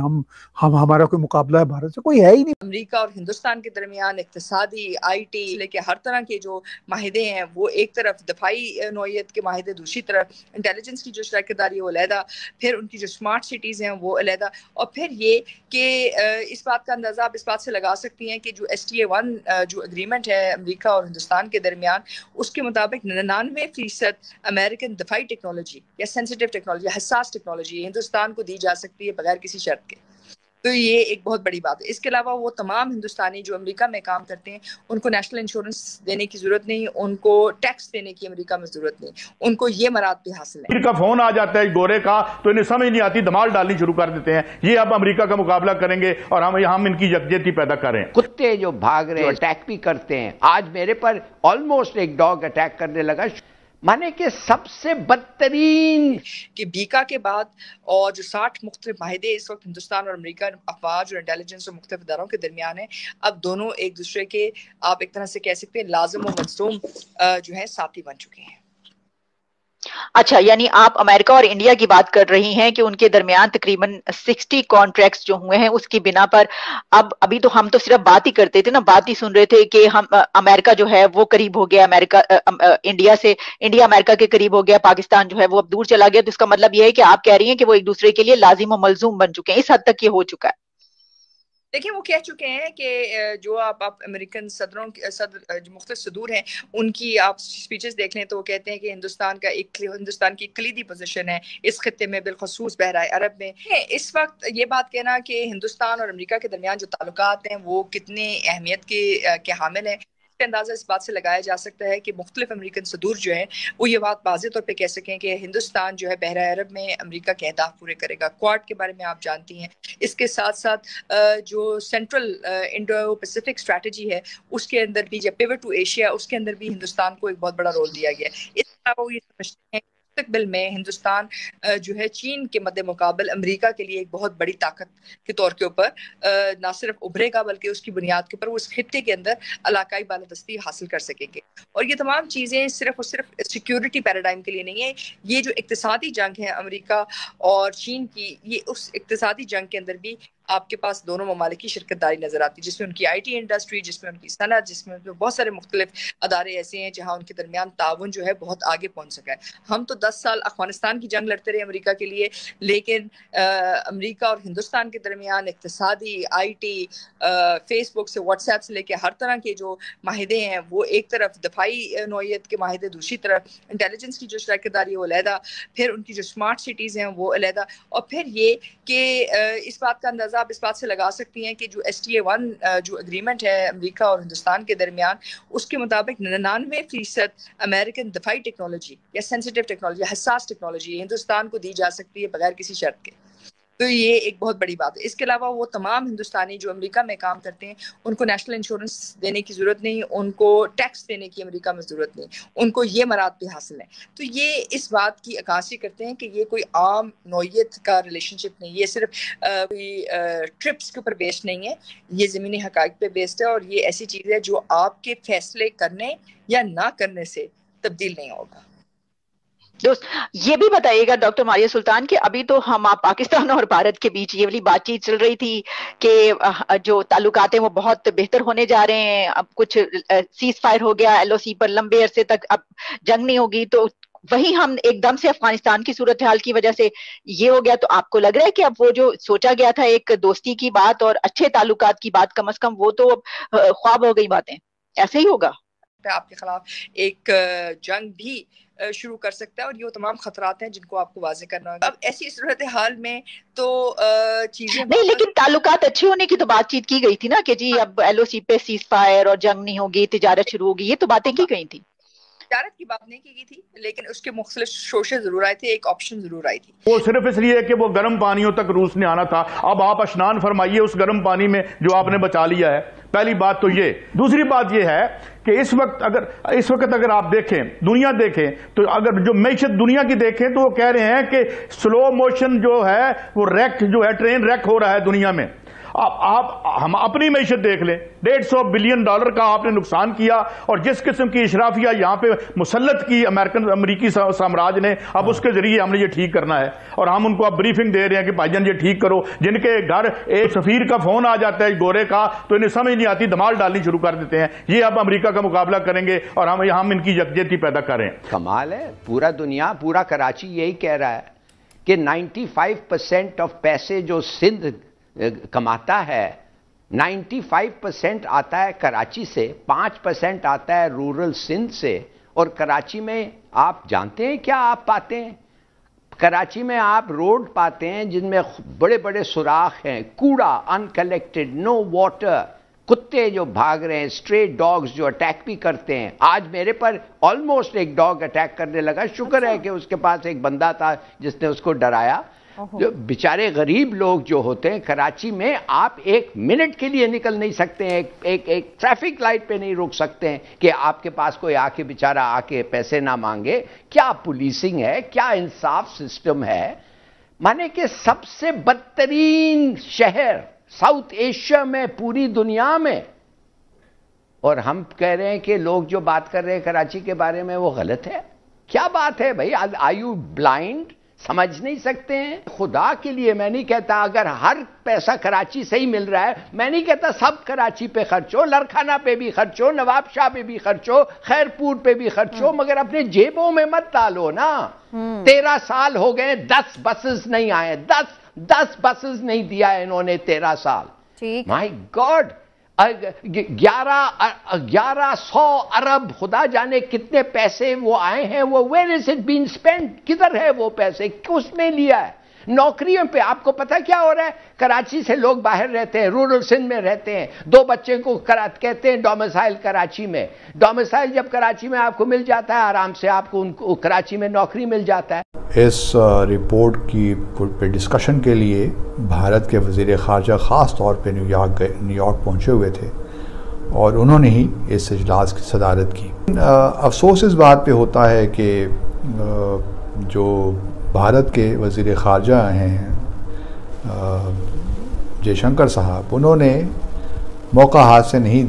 Speaker 11: ہمارا کوئی مقابلہ ہے بھارت سے، کوئی ہے ہی نہیں۔
Speaker 13: امریکہ اور ہندوستان کے درمیان اقتصادی، آئی ٹی لے کے ہر طرح کے جو معاہدے ہیں، وہ ایک طرف دفاعی نوعیت کے معاہدے، دوسری طرف انٹیلیجنس کی جو شراکت داری ہے وہ علیحدہ، پھر ان کی جو اسمارٹ سٹیز ہیں وہ علیحدہ، اور پھر یہ کہ اس بات کا اندازہ آپ اس بات سے لگا سکتی ہیں کہ جو STA1 جو اگریمنٹ ہے امریکہ اور ہندوستان کے درمیان، اس کے مطابق 99% امریکن دفاعی ٹیکنالوجی یا سینسیٹیو ٹیکنالوجی، حساس ٹیکنالوجی ہندوستان کو دی جا سکتی ہے بغیر کسی شرط کے۔ تو یہ ایک بہت بڑی بات ہے۔ اس کے علاوہ وہ تمام ہندوستانی جو امریکہ میں کام کرتے ہیں، ان کو نیشنل انشورنس دینے کی ضرورت نہیں، ان کو ٹیکس دینے کی امریکہ میں ضرورت نہیں، ان کو یہ مراد بھی حاصل ہے۔
Speaker 14: کا فون آ جاتا ہے گورے کا تو انہیں سمجھ نہیں آتی، دھمال ڈالنی شروع کر دیتے ہیں، یہ اب امریکہ کا مقابلہ کریں گے اور ہم ان کی یکجہتی پیدا کریں۔
Speaker 15: کتے جو بھاگ رہے ہیں، اٹیک بھی کرتے ہیں، آج میرے پر آلموسٹ ایک ڈاگ اٹیک کرنے لگا، مانے کہ سب سے بدترین
Speaker 13: کہ بیکا کے بعد اور جو 60 مختلف معاہدے اس وقت ہندوستان اور امریکہ افواج اور انٹیلیجنس اور مختلف اداروں کے درمیان ہیں، اب دونوں ایک دوسرے کے آپ ایک طرح سے کہہ سکتے ہیں لازم و ملزوم جو ہیں ساتھی بن چکے ہیں۔
Speaker 10: اچھا، یعنی آپ امریکہ اور انڈیا کی بات کر رہی ہیں کہ ان کے درمیان تقریباً 60 کانٹریکٹس جو ہوئے ہیں، اس کی بنا پر ابھی تو ہم تو صرف بات ہی کرتے تھے نا، بات ہی سن رہے تھے کہ ہم امریکہ جو ہے وہ قریب ہو گیا انڈیا امریکہ کے قریب ہو گیا، پاکستان جو ہے وہ اب دور چلا گیا، تو اس کا مطلب یہ ہے کہ آپ کہہ رہی ہیں کہ وہ ایک دوسرے کے لیے لازم و ملزوم بن چکے ہیں، اس حد تک یہ ہو چکا ہے۔
Speaker 13: دیکھیں وہ کہہ چکے ہیں کہ جو آپ امریکن صدر جو مختلف صدور ہیں، ان کی آپ سپیچز دیکھ لیں تو وہ کہتے ہیں کہ ہندوستان کی کلیدی پوزیشن ہے اس خطے میں، بالخصوص بحرۂ عرب میں۔ اس وقت یہ بات کہنا کہ ہندوستان اور امریکہ کے درمیان جو تعلقات ہیں وہ کتنے اہمیت کے حامل ہیں، کا اندازہ اس بات سے لگایا جا سکتا ہے کہ مختلف امریکن صدور جو ہیں وہ یہ بات واضح طور پہ کہہ سکیں کہ ہندوستان جو ہے بحرۂ عرب میں امریکہ کے اہداف پورے کرے گا۔ کواد کے بارے میں آپ جانتی ہیں، اس کے ساتھ ساتھ جو سینٹرل انڈو پیسفک اسٹریٹجی ہے اس کے اندر بھی، جب پیوٹ ٹو ایشیا، اس کے اندر بھی ہندوستان کو ایک بہت بڑا رول دیا گیا ہے۔ اس کے علاوہ وہ یہ سمجھتے ہیں مستقبل میں ہندوستان جو ہے چین کے مد مقابل امریکہ کے لیے ایک بہت بڑی طاقت کے طور کے اوپر نہ صرف ابھرے گا بلکہ اس کی بنیاد کے اوپر وہ اس خطے کے اندر علاقائی بالادستی حاصل کر سکیں گے۔ اور یہ تمام چیزیں صرف اور صرف سیکیورٹی پیراڈائم کے لیے نہیں ہے، یہ جو اقتصادی جنگ ہے امریکہ اور چین کی، یہ اس اقتصادی جنگ کے اندر بھی آپ کے پاس دونوں ممالک کی شرکت داری نظر آتی ہے، جس میں ان کی آئی ٹی انڈسٹری، جس میں ان کی صنعت، جس میں بہت سارے مختلف ادارے ایسے ہیں جہاں ان کے درمیان تعاون جو ہے بہت آگے پہنچ سکا ہے۔ ہم تو 10 سال افغانستان کی جنگ لڑتے رہے امریکہ کے لیے، لیکن امریکہ اور ہندوستان کے درمیان اقتصادی، آئی ٹی، فیس بک سے واٹس ایپ سے لے کے ہر طرح کے جو معاہدے ہیں، وہ ایک طرف دفاعی نوعیت کے معاہدے، دوسری طرف انٹیلیجنس کی جو شراکت داری ہے وہ علیحدہ، پھر ان کی جو اسمارٹ سٹیز ہیں وہ علیحدہ، اور پھر یہ کہ اس بات کا اندازہ آپ اس بات سے لگا سکتی ہیں کہ جو STA1 جو اگریمنٹ ہے امریکہ اور ہندوستان کے درمیان، اس کے مطابق 99% امریکن دفاعی ٹیکنالوجی یا سینسیٹیو ٹیکنالوجی، حساس ٹیکنالوجی ہندوستان کو دی جا سکتی ہے بغیر کسی شرط کے۔ تو یہ ایک بہت بڑی بات ہے۔ اس کے علاوہ وہ تمام ہندوستانی جو امریکہ میں کام کرتے ہیں، ان کو نیشنل انشورنس دینے کی ضرورت نہیں، ان کو ٹیکس دینے کی امریکہ میں ضرورت نہیں، ان کو یہ مراد بھی حاصل ہے۔ تو یہ اس بات کی عکاسی کرتے ہیں کہ یہ کوئی عام نوعیت کا ریلیشن شپ نہیں، یہ صرف کوئی ٹرپس کے اوپر بیسڈ نہیں ہے، یہ زمینی حقائق پہ بیسڈ ہے، اور یہ ایسی چیز ہے جو آپ کے فیصلے کرنے یا نہ کرنے سے تبدیل نہیں ہوگا۔
Speaker 10: دوست یہ بھی بتائیے گا ڈاکٹر ماریہ سلطان کہ ابھی تو ہم پاکستان اور بھارت کے بیچ یہ والی بات چیت چل رہی تھی کہ جو تعلقات ہیں وہ بہت بہتر ہونے جا رہے ہیں، اب کچھ سیز فائر ہو گیا، LOC پر لمبے عرصے تک اب جنگ نہیں ہوگی، تو وہی ہم ایک دم سے افغانستان کی صورتحال کی وجہ سے یہ ہو گیا۔ تو آپ کو لگ رہا ہے کہ اب وہ جو سوچا گیا تھا ایک دوستی کی بات اور اچھے تعلقات کی بات، کم از کم وہ تو اب خواب ہو گئی باتیں، ایسے ہی ہوگا؟
Speaker 13: آپ کے خلاف ایک جنگ بھی شروع کر سکتا ہے، اور یہ تمام خطرات ہیں جن کو آپ کو واضح کرنا ہوگا۔ اب ایسی صورتحال میں تو چیزیں
Speaker 10: نہیں، لیکن تعلقات اچھے ہونے کی تو بات چیت کی گئی تھی نا کہ جی اب LOC پہ سیز فائر اور جنگ نہیں ہوگی، تجارت شروع ہوگی، یہ تو باتیں کی گئی تھی۔
Speaker 13: تجارت کی بات نہیں کی گئی تھی، لیکن اس کے مختلف شوشے ضرور آئے تھے، ایک آپشن ضرور آئی تھی۔
Speaker 14: وہ صرف اس لیے کہ وہ گرم پانیوں تک روس نے آنا تھا، اب آپ اشنان فرمائیے اس گرم پانی میں جو آپ نے بچا لیا ہے۔ پہلی بات تو یہ. دوسری بات یہ ہے کہ اس وقت اگر آپ دیکھیں, دنیا دیکھیں, تو اگر جو معیشت دنیا کی دیکھیں تو وہ کہہ رہے ہیں کہ سلو موشن جو ہے وہ ریک جو ہے ٹرین ریک ہو رہا ہے دنیا میں. ہم اپنی معیشت دیکھ لیں, $150 بلین کا آپ نے نقصان کیا, اور جس قسم کی اشرافیہ یہاں پہ مسلط کی امریکی سامراج نے, اب اس کے ذریعے ہم نے یہ ٹھیک کرنا ہے, اور ہم ان کو اب بریفنگ دے رہے ہیں کہ بھائی جان یہ ٹھیک کرو. جن کے گھر ایک سفیر کا فون آ جاتا ہے گورے کا تو انہیں سمجھ نہیں آتی, دمال ڈالنی شروع کر دیتے ہیں. یہ اب امریکہ کا مقابلہ کریں گے اور ہم ان کی یکجہتی پیدا کریں.
Speaker 15: کمال ہے, پورا دنیا, پورا کراچی یہی کہہ رہا ہے کہ 95% آف پیسے جو سندھ کماتا ہے 95% آتا ہے کراچی سے, 5% آتا ہے رورل سندھ سے. اور کراچی میں آپ جانتے ہیں کیا آپ پاتے ہیں؟ کراچی میں آپ روڈ پاتے ہیں جن میں بڑے بڑے سوراخ ہیں, کوڑا انکلیکٹڈ, نو واٹر, کتے جو بھاگ رہے ہیں, اسٹریٹ ڈاگز جو اٹیک بھی کرتے ہیں. آج میرے پر آلموسٹ ایک ڈاگ اٹیک کرنے لگا, شکر ہے کہ اس کے پاس ایک بندہ تھا جس نے اس کو ڈرایا. جو بیچارے غریب لوگ جو ہوتے ہیں کراچی میں, آپ ایک منٹ کے لیے نکل نہیں سکتے ہیں, ایک ٹریفک لائٹ پہ نہیں رک سکتے ہیں کہ آپ کے پاس کوئی آ کے بیچارہ آ کے پیسے نہ مانگے. کیا پولیسنگ ہے, کیا انصاف سسٹم ہے. مانے کہ سب سے بدترین شہر ساؤتھ ایشیا میں, پوری دنیا میں, اور ہم کہہ رہے ہیں کہ لوگ جو بات کر رہے ہیں کراچی کے بارے میں وہ غلط ہے. کیا بات ہے بھائی, آر یو بلائنڈ, سمجھ نہیں سکتے ہیں؟ خدا کے لیے میں نہیں کہتا اگر ہر پیسہ کراچی سے ہی مل رہا ہے, میں نہیں کہتا سب کراچی پہ خرچ ہو, لڑکھانہ پہ بھی خرچ ہو, نواب شاہ پہ بھی خرچ ہو, خیرپور پہ بھی خرچ ہو, مگر اپنے جیبوں میں مت ڈالو نا. 13 سال ہو گئے, 10 بسز نہیں آئے, 10 بسز نہیں دیا ہے انہوں نے 13 سال. مائی گاڈ, 1100 ارب, خدا جانے کتنے پیسے وہ آئے ہیں. وہ where is it been spend, کدھر ہے وہ پیسے, کس میں لیا ہے؟ نوکریوں پہ. آپ کو پتہ کیا ہو رہا ہے, کراچی سے لوگ باہر رہتے ہیں, رورل سندھ میں رہتے ہیں, 2 بچے کو کہتے ہیں ڈومیسائل کراچی میں. ڈومیسائل جب کراچی میں آپ کو مل جاتا ہے, آرام سے آپ کو کراچی میں نوکری مل جاتا ہے.
Speaker 16: اس رپورٹ کی پہ ڈسکشن کے لیے بھارت کے وزیر خارجہ خاص طور پہ نیو یارک پہنچے ہوئے تھے, اور انہوں نے ہی اس اجلاس کی صدارت کی. افسوس اس بات پہ ہوتا ہے کہ جو بھارت کے وزیر خارجہ ہیں جے شنکر صاحب, انہوں نے موقع ہاتھ سے نہیں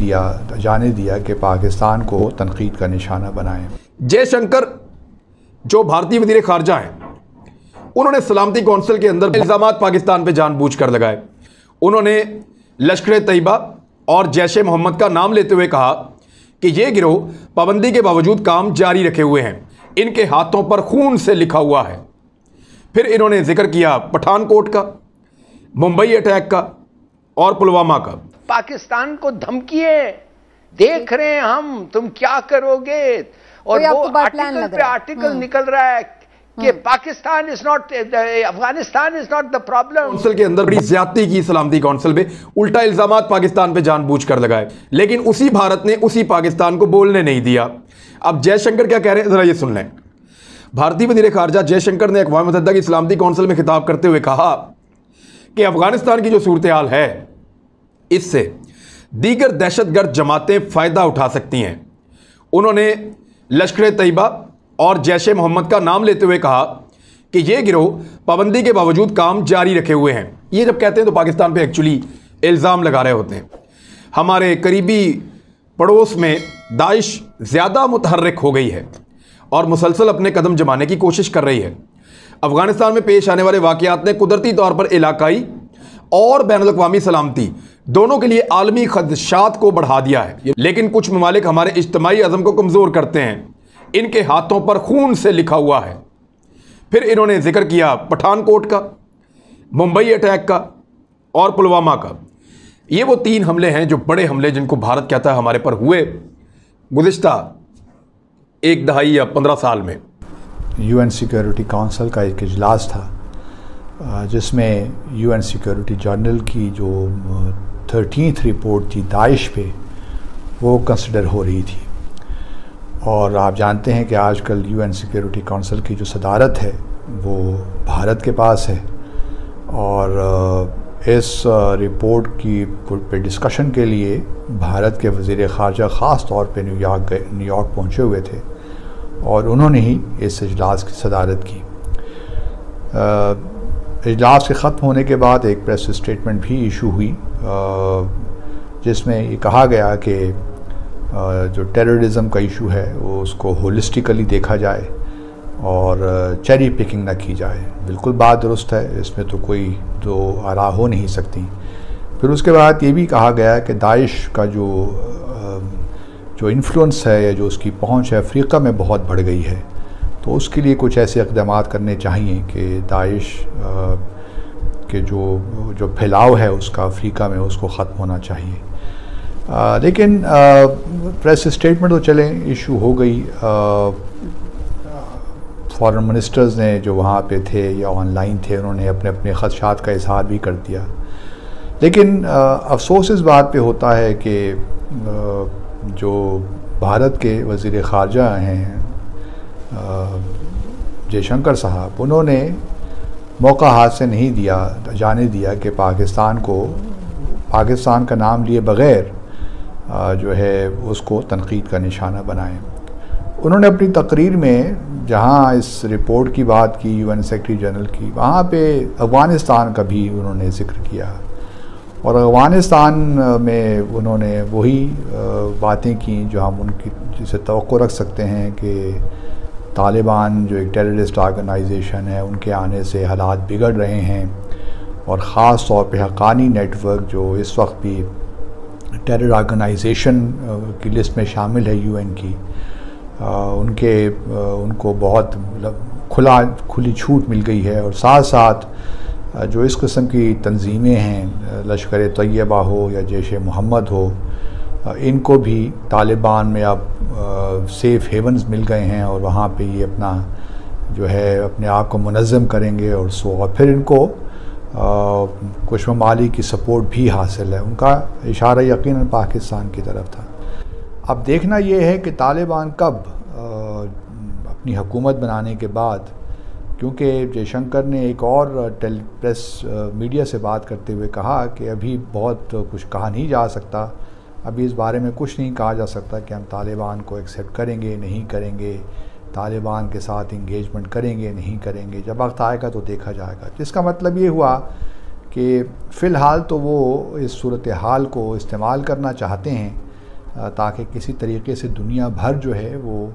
Speaker 16: جانے دیا کہ پاکستان کو تنقید کا نشانہ بنائیں.
Speaker 17: جے شنکر جو بھارتی وزیر خارجہ ہیں, انہوں نے سلامتی کونسل کے اندر الزامات پاکستان پہ جان بوجھ کر لگائے. انہوں نے لشکر طیبہ اور جیش محمد کا نام لیتے ہوئے کہا کہ یہ گروہ پابندی کے باوجود کام جاری رکھے ہوئے ہیں, ان کے ہاتھوں پر خون سے لکھا ہوا ہے. پھر انہوں نے ذکر کیا پٹھان کوٹ کا, ممبئی اٹیک کا اور پلوامہ کا.
Speaker 15: پاکستان کو دھمکیے, دیکھ رہے ہیں ہم, تم کیا کرو گے. اور وہ آرٹیکل پہ آرٹیکل نکل رہا ہے کہ Pakistan is not, Afghanistan is not the problem.
Speaker 17: Council کے اندر بڑی زیادتی کی سلامتی کونسل پہ, الٹا الزامات پاکستان پہ جان بوجھ کر لگائے, لیکن اسی بھارت نے اسی پاکستان کو بولنے نہیں دیا. اب جے شنکر کیا کہہ رہے ہیں ذرا یہ سن لیں. بھارتی وزیر خارجہ جے شنکر نے اقوام متحدہ کی سلامتی کونسل میں خطاب کرتے ہوئے کہا کہ افغانستان کی جو صورتحال ہے, اس سے دیگر دہشت گرد جماعتیں فائدہ اٹھا سکتی ہیں. انہوں نے لشکر طیبہ اور جیش محمد کا نام لیتے ہوئے کہا کہ یہ گروہ پابندی کے باوجود کام جاری رکھے ہوئے ہیں. یہ جب کہتے ہیں تو پاکستان پہ ایکچولی الزام لگا رہے ہوتے ہیں. ہمارے قریبی پڑوس میں داعش زیادہ متحرک ہو گئی ہے اور مسلسل اپنے قدم جمانے کی کوشش کر رہی ہے. افغانستان میں پیش آنے والے واقعات نے قدرتی طور پر علاقائی اور بین الاقوامی سلامتی دونوں کے لیے عالمی خدشات کو بڑھا دیا ہے. لیکن کچھ ممالک ہمارے اجتماعی عزم کو کمزور کرتے ہیں, ان کے ہاتھوں پر خون سے لکھا ہوا ہے. پھر انہوں نے ذکر کیا پٹھان کوٹ کا, ممبئی اٹیک کا اور پلوامہ کا. یہ وہ 3 حملے ہیں جو بڑے حملے جن کو بھارت کہتا ہے ہمارے پر ہوئے گزشتہ 1 دہائی یا 15 سال میں.
Speaker 16: یو این سیکیورٹی کونسل کا ایک اجلاس تھا جس میں یو این سیکیورٹی جنرل کی جو 13th رپورٹ تھی داعش پہ, وہ کنسیڈر ہو رہی تھی. اور آپ جانتے ہیں کہ آج کل یو این سیکیورٹی کونسل کی جو صدارت ہے وہ بھارت کے پاس ہے, اور اس رپورٹ کی پہ ڈسکشن کے لیے بھارت کے وزیر خارجہ خاص طور پہ نیو یارک پہنچے ہوئے تھے اور انہوں نے ہی اس اجلاس کی صدارت کی۔ اجلاس کے ختم ہونے کے بعد ایک پریس اسٹیٹمنٹ بھی ایشو ہوئی جس میں یہ کہا گیا کہ جو ٹیررزم کا ایشو ہے وہ اس کو ہولسٹیکلی دیکھا جائے اور چیری پکنگ نہ کی جائے۔ بالکل بات درست ہے، اس میں تو کوئی دو آراء ہو نہیں سکتی۔ پھر اس کے بعد یہ بھی کہا گیا کہ داعش کا جو انفلوئنس ہے یا جو اس کی پہنچ ہے افریقہ میں بہت بڑھ گئی ہے، تو اس کے لیے کچھ ایسے اقدامات کرنے چاہیے کہ داعش کے جو پھیلاؤ ہے اس کا افریقہ میں اس کو ختم ہونا چاہیے۔ لیکن پریس اسٹیٹمنٹ تو چلیں ایشو ہو گئی، فارن منسٹرز نے جو وہاں پہ تھے یا آن لائن تھے انہوں نے اپنے اپنے خدشات کا اظہار بھی کر دیا، لیکن افسوس اس بات پہ ہوتا ہے کہ جو بھارت کے وزیر خارجہ ہیں جے شنکر صاحب، انہوں نے موقع ہاتھ سے نہیں جانے دیا کہ پاکستان کا نام لیے بغیر جو ہے اس کو تنقید کا نشانہ بنائیں۔ انہوں نے اپنی تقریر میں جہاں اس رپورٹ کی بات کی UN سیکرٹری جنرل کی، وہاں پہ افغانستان کا بھی انہوں نے ذکر کیا، اور افغانستان میں انہوں نے وہی باتیں کی جو ہم ان کی جسے توقع رکھ سکتے ہیں کہ طالبان جو ایک ٹیررسٹ آرگنائزیشن ہے ان کے آنے سے حالات بگڑ رہے ہیں، اور خاص طور پہ حقانی نیٹ ورک جو اس وقت بھی ٹیرر آرگنائزیشن کی لسٹ میں شامل ہے UN کی، ان کو بہت کھلی چھوٹ مل گئی ہے، اور ساتھ ساتھ جو اس قسم کی تنظیمیں ہیں لشکر طیبہ ہو یا جیش محمد ہو، ان کو بھی طالبان میں اب سیف ہیونز مل گئے ہیں، اور وہاں پہ یہ اپنا جو ہے اپنے آپ کو منظم کریں گے، اور پھر ان کو کچھ ممالک کی سپورٹ بھی حاصل ہے۔ ان کا اشارہ یقیناً پاکستان کی طرف تھا۔ اب دیکھنا یہ ہے کہ طالبان کب اپنی حکومت بنانے کے بعد، کیونکہ جے شنکر نے ایک اور پریس میڈیا سے بات کرتے ہوئے کہا کہ ابھی بہت کچھ کہا نہیں جا سکتا، ابھی اس بارے میں کچھ نہیں کہا جا سکتا کہ ہم طالبان کو ایکسیپٹ کریں گے نہیں کریں گے، طالبان کے ساتھ انگیجمنٹ کریں گے نہیں کریں گے، جب وقت آئے گا تو دیکھا جائے گا۔ جس کا مطلب یہ ہوا کہ فی الحال تو وہ اس صورتحال کو استعمال کرنا چاہتے ہیں تاکہ کسی طریقے سے دنیا بھر جو ہے وہ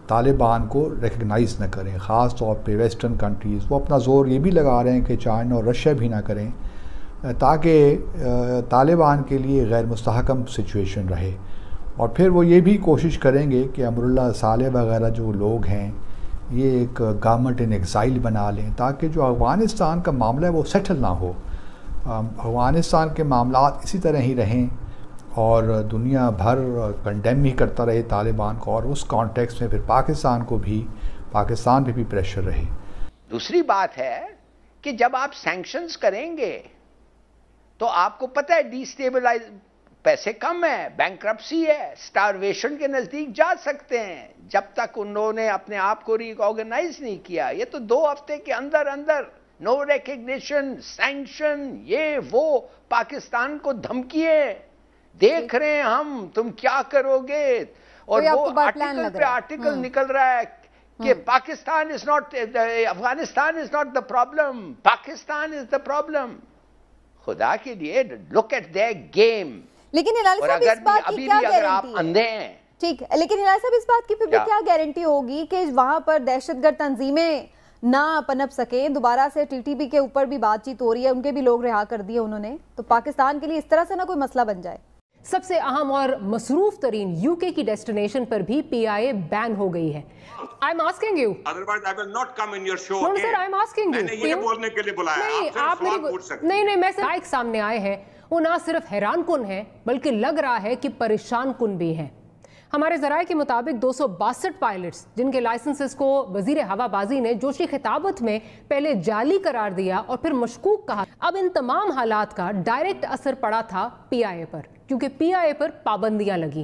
Speaker 16: طالبان کو ریکگنائز نہ کریں، خاص طور پہ ویسٹرن کنٹریز۔ وہ اپنا زور یہ بھی لگا رہے ہیں کہ چائنا اور رشیا بھی نہ کریں، تاکہ طالبان کے لیے غیر مستحکم سچویشن رہے، اور پھر وہ یہ بھی کوشش کریں گے کہ امراللہ صالح وغیرہ جو لوگ ہیں یہ ایک گورنمنٹ ان ایگزائل بنا لیں، تاکہ جو افغانستان کا معاملہ ہے وہ سیٹل نہ ہو، افغانستان کے معاملات اسی طرح ہی رہیں اور دنیا بھر کنڈیم ہی کرتا رہے طالبان کو، اور اس کانٹیکس میں پھر پاکستان پہ بھی پریشر رہے۔
Speaker 15: دوسری بات ہے کہ جب آپ سینکشنز کریں گے تو آپ کو پتہ ہے ڈیسٹیبلائز پیسے کم ہے، بینکرپسی ہے، سٹارویشن کے نزدیک جا سکتے ہیں جب تک انہوں نے اپنے آپ کو ریکارگنائز نہیں کیا۔ یہ تو 2 ہفتے کے اندر نو ریکگنیشن، سینکشن، یہ وہ، پاکستان کو دھمکیے، دیکھ رہے ہیں ہم تم کیا کرو گے، اور وہ آرٹیکل پہ آرٹیکل نکل رہا ہے کہ Pakistan is not, Afghanistan is not the problem, Pakistan is the problem. خدا کے لیے لک ایٹ دیئر گیم۔
Speaker 12: لیکن ہلال صاحب اس بات کی کیا گارنٹی ہے؟ ٹھیک، لیکن ہلال صاحب اس بات کی پھر بھی کیا گارنٹی ہوگی کہ وہاں پر دہشت گرد تنظیمیں نہ پنپ سکیں؟ دوبارہ سے TTP کے اوپر بھی بات چیت ہو رہی ہے، ان کے بھی لوگ رہا کر دیے انہوں نے، تو پاکستان کے لیے اس طرح سے نہ کوئی مسئلہ بن جائے۔
Speaker 18: سب سے اہم اور مصروف ترین UK کی ڈیسٹینیشن پر بھی PIA بین ہو گئی ہے۔ I'm asking you.
Speaker 19: Otherwise I will not come in your show.
Speaker 18: No sir, I'm asking you.
Speaker 19: میں نے یہ بولنے کے لیے بلایا، آپ صرف سوال پوچھ سکتے ہیں۔
Speaker 18: نہیں، میں سے ایک سامنے آئے ہیں، وہ نہ صرف حیران کن ہے بلکہ لگ رہا ہے کہ پریشان کن بھی ہیں۔ ہمارے ذرائع کے مطابق 262 پائلٹس جن کے لائسنسز کو وزیر ہوا بازی نے جوشی خطابت میں پہلے جعلی قرار دیا اور پھر مشکوک کہا، اب ان تمام حالات کا ڈائریکٹ اثر پڑا تھا PIA پر، کیونکہ PIA پر پابندیاں لگیں،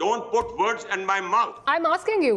Speaker 19: Don't put words in my mouth.
Speaker 18: I'm asking you.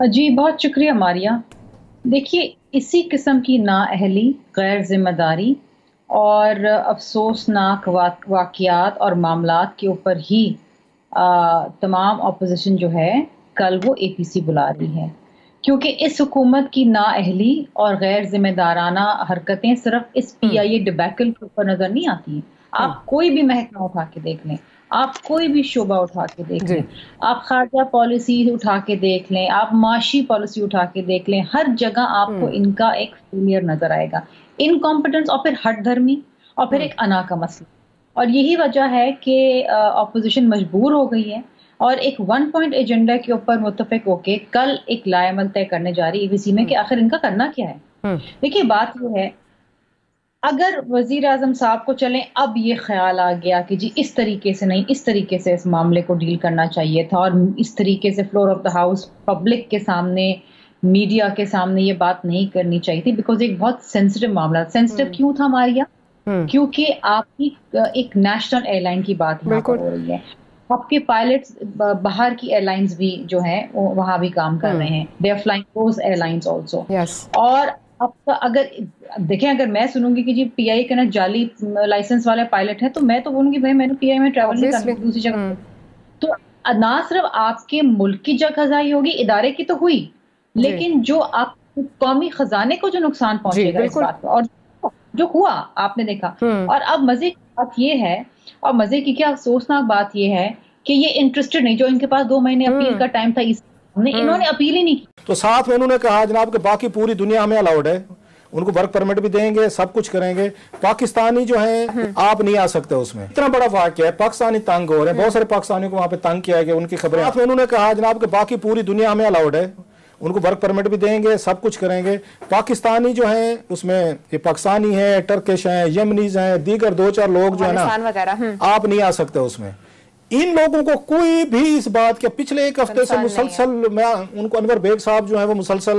Speaker 20: جی بہت شکریہ ماریہ. دیکھیے اسی قسم کی نااہلی، غیر ذمہ داری اور افسوسناک واقعات اور معاملات کے اوپر ہی تمام اپوزیشن جو ہے کل وہ اے پی سی بلا رہی ہے، کیونکہ اس حکومت کی نااہلی اور غیر ذمہ دارانہ حرکتیں صرف اس پی آئی اے ڈبیکل کے اوپر نظر نہیں آتی ہیں. آپ کوئی بھی محکمہ اٹھا کے دیکھ لیں، آپ کوئی بھی شعبہ اٹھا کے دیکھ لیں، آپ خارجہ پالیسی اٹھا کے دیکھ لیں، آپ معاشی پالیسی اٹھا کے دیکھ لیں، ہر جگہ آپ کو ان کا ایک فیلئر نظر آئے گا، انکمپٹنس اور پھر ہٹ دھرمی اور پھر ایک انا کا مسئلہ. اور یہی وجہ ہے کہ اپوزیشن مجبور ہو گئی ہے اور ایک 1 پوائنٹ ایجنڈا کے اوپر متفق ہو کے کل ایک لائے عمل طے کرنے جا رہی ABC میں کہ آخر ان کا کرنا کیا ہے. دیکھیے بات یہ ہے، اگر وزیر اعظم صاحب کو چلیں اب یہ خیال آ گیا کہ جی اس طریقے سے نہیں، اس طریقے سے اس معاملے کو ڈیل کرنا چاہیے تھا اور اس طریقے سے floor of the house public کے سامنے، میڈیا کے سامنے یہ بات نہیں کرنی چاہیے تھی، بیکاز ایک بہت سینسٹیو معاملہ. سینسٹیو کیوں تھا ماریہ؟ کیونکہ آپ کی ایک نیشنل ایئر لائن کی بات یہاں پر ہو رہی ہے. آپ کے پائلٹس باہر کی ایئر لائنز بھی جو ہیں وہاں بھی کام کر رہے ہیں، they are flying those airlines also. اور اب اگر دیکھیں، اگر میں سنوں گی کہ جی پی آئی کا نا جعلی لائسنس والے پائلٹ ہیں تو میں تو بولوں گی بھائی میں نے پی آئی میں ٹریول نہیں کرنا دوسری جگہ. تو نہ صرف آپ کے ملک کی جگہ خزائی ہوگی، ادارے کی تو ہوئی، لیکن جو آپ قومی خزانے کو جو نقصان پہنچے گا اس بات کا، اور جو ہوا آپ نے دیکھا. اور اب مزے کی بات یہ ہے، اور مزے کی کیا افسوسناک بات یہ ہے کہ یہ انٹرسٹڈ نہیں، جو ان کے پاس 2 مہینے اپیل کا ٹائم تھا انہوں نے اپیل ہی نہیں کی.
Speaker 21: تو ساتھ میں انہوں نے کہا جناب کہ باقی پوری دنیا ہمیں الاؤڈ ہے، ان کو ورک پرمٹ بھی دیں گے، سب کچھ کریں گے، پاکستانی جو ہیں آپ نہیں آ سکتے اس میں. اتنا بڑا واقعہ ہے، پاکستانی تنگ ہو رہے ہیں، بہت سارے پاکستانیوں کو وہاں پہ تنگ کیا گیا، ان کی خبریں. ساتھ میں انہوں نے کہا جناب کہ باقی پوری دنیا ہمیں الاؤڈ ہے، ان کو ورک پرمٹ بھی دیں گے، سب کچھ کریں گے، پاکستانی جو ہیں اس میں یہ پاکستانی ہیں، ٹرکش ہیں، یمنیز ہیں، دیگر 2-4 لوگ جو ہے نا آپ نہیں آ سکتے اس میں. ان لوگوں کو کوئی بھی اس بات کے پچھلے 1 ہفتے سے مسلسل میں ان کو انور بیگ صاحب جو ہیں وہ مسلسل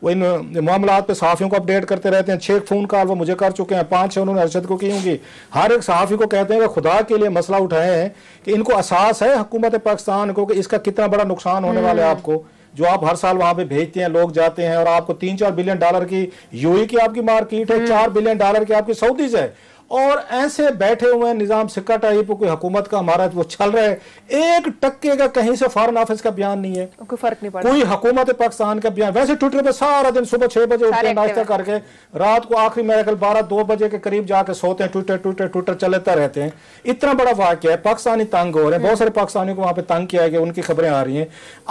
Speaker 21: وہ ان معاملات پہ صحافیوں کو اپڈیٹ کرتے رہتے ہیں. 6 فون کال وہ مجھے کر چکے ہیں، 5 انہوں نے ارشد کو کی ہوں گی. ہر ایک صحافی کو کہتے ہیں کہ خدا کے لیے مسئلہ اٹھائے ہیں کہ ان کو احساس ہے حکومت پاکستان کو کہ اس کا کتنا بڑا نقصان ہونے والا ہے آپ کو، جو آپ ہر سال وہاں پہ بھیجتے ہیں، لوگ جاتے ہیں اور آپ کو $3-4 بلین کی یو ای کی آپ کی مارکیٹ ہے، $4 بلین کی آپ کی سعودی سے ہے، اور ایسے بیٹھے ہوئے ہیں نظام سکہ ٹائپ کوئی حکومت کا ہمارا وہ چل رہا ہے. 1 ٹکے کا کہیں سے فارن آفس کا بیان نہیں ہے، کوئی فرق نہیں پڑتا، کوئی حکومت پاکستان کا بیان. ویسے ٹویٹر پہ سارا دن صبح 6 بجے اٹھتے ہیں ناشتہ کر کے، رات کو آخری میرے خیال 12-2 بجے کے قریب جا کے سوتے ہیں، ٹویٹر چلتا رہتے ہیں. اتنا بڑا واقعہ ہے، پاکستانی تنگ ہو رہے ہیں، بہت سارے پاکستانیوں کو وہاں پہ تنگ کیا گیا، ان کی خبریں آ رہی ہیں.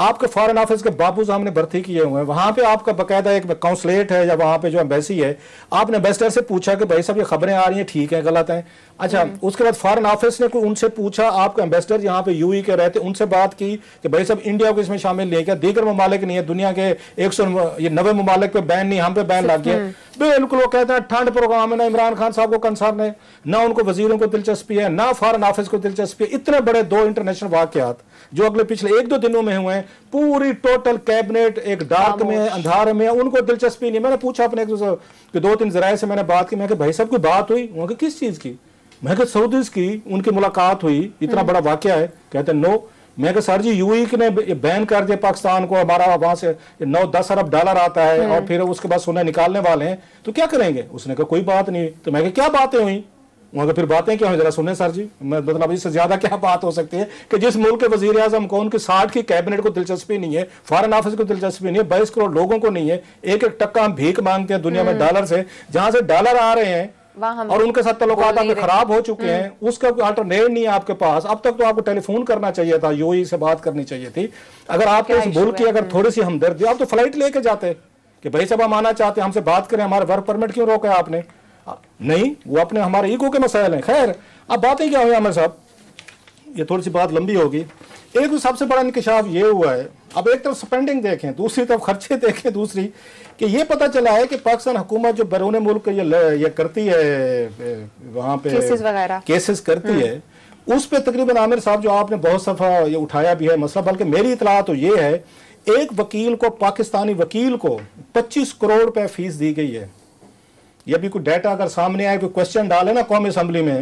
Speaker 21: آپ کے فارن آفس کے بابو صاحب نے بھرتی کیے ہوئے ہیں، وہاں پہ آپ کا باقاعدہ ایک کونسلیٹ ہے یا وہاں پہ جو ایمبیسی ہے. آپ نے ایمبیسڈر سے پوچھا کہ بھائی صاحب یہ خبریں آ رہی ہیں ٹھیک ہیں غلط ہیں؟ اچھا اس کے بعد فارن آفس نے ان سے پوچھا، آپ کے ایمبیسڈر یہاں پہ یو ای کے رہتے ان سے بات کی کہ بھائی صاحب انڈیا کو اس میں شامل نہیں کیا، دیگر ممالک نہیں ہے، دنیا کے 190 ممالک پہ بین نہیں، ہم پہ بین لگ گیا. بالکل وہ کہتے ہیں ٹھنڈ پروگرام ہے، نہ عمران خان صاحب کو کنسرن ہے، نہ ان کو وزیروں کو دلچسپی ہے، نہ فارن آفس کو دلچسپی ہے. اتنے بڑے 2 انٹرنیشنل واقعات جو اگلے پچھلے 1-2 دنوں میں ہوئے ہیں، پوری ٹوٹل کیبنٹ ایک ڈارک میں، اندھار میں، ان کو دلچسپی نہیں. میں نے پوچھا اپنے 2-3 ذرائع سے میں نے بات کی، میں کہ بھائی صاحب کوئی بات ہوئی؟ انہوں نے کس چیز کی؟ میں کہ سعودیز کی ان کی ملاقات ہوئی، اتنا بڑا واقعہ ہے؟ کہتے ہیں نو. میں کہ سر جی یو ای نے بین کر دیا پاکستان کو، ہمارا وہاں سے $9-10 ارب آتا ہے اور پھر اس کے بعد سونا نکالنے والے ہیں، تو کیا کریں گے؟ اس نے کہا کوئی بات نہیں. تو میں کہ کیا باتیں ہوئی؟ وہاں پھر باتیں کیا ہوئی ذرا سنیں سر جی. مطلب اس سے زیادہ کیا بات ہو سکتی ہے کہ جس ملک کے وزیر اعظم کو ان کے 60 کی کیبنٹ کو دلچسپی نہیں ہے، فارن آفس کو دلچسپی نہیں ہے، 22 کروڑ لوگوں کو نہیں ہے، 1-1 ٹکا ہم بھیک مانگتے ہیں دنیا میں ڈالر سے، جہاں سے ڈالر آ رہے ہیں اور ان کے ساتھ تعلقات آپ کے خراب ہو چکے ہیں، اس کا کوئی الٹرنیٹ نہیں ہے آپ کے پاس. اب تک تو آپ کو ٹیلی فون کرنا چاہیے تھا، یو ای سے بات کرنی چاہیے تھی. اگر آپ کے اس ملک کی اگر تھوڑی سی ہمدردی، آپ تو فلائٹ لے کے جاتے کہ بھائی صاحب ہم آنا چاہتے ہیں، ہم سے بات کریں، ہمارے ورک پرمٹ کیوں روکا ہے آپ نے؟ نہیں، وہ اپنے ہمارے ایگو کے مسائل ہیں. خیر اب باتیں کیا ہوئی عامر صاحب، یہ تھوڑی سی بات لمبی ہوگی. ایک تو سب سے بڑا انکشاف یہ ہوا ہے، اب ایک طرف سپینڈنگ دیکھیں، دوسری طرف خرچے دیکھیں، دوسری کہ یہ پتہ چلا ہے کہ پاکستان حکومت جو بیرون ملک یہ کرتی ہے، وہاں پہ کیسز کرتی ہے، اس پہ تقریباً عامر صاحب جو آپ نے بہت صفحہ یہ اٹھایا بھی ہے مسئلہ، بلکہ میری اطلاع تو یہ ہے ایک وکیل کو، پاکستانی وکیل کو 25 کروڑ روپے فیس دی گئی ہے. یہ بھی کوئی ڈیٹا اگر سامنے آئے، کوئی کوشچن ڈالے نا قومی اسمبلی میں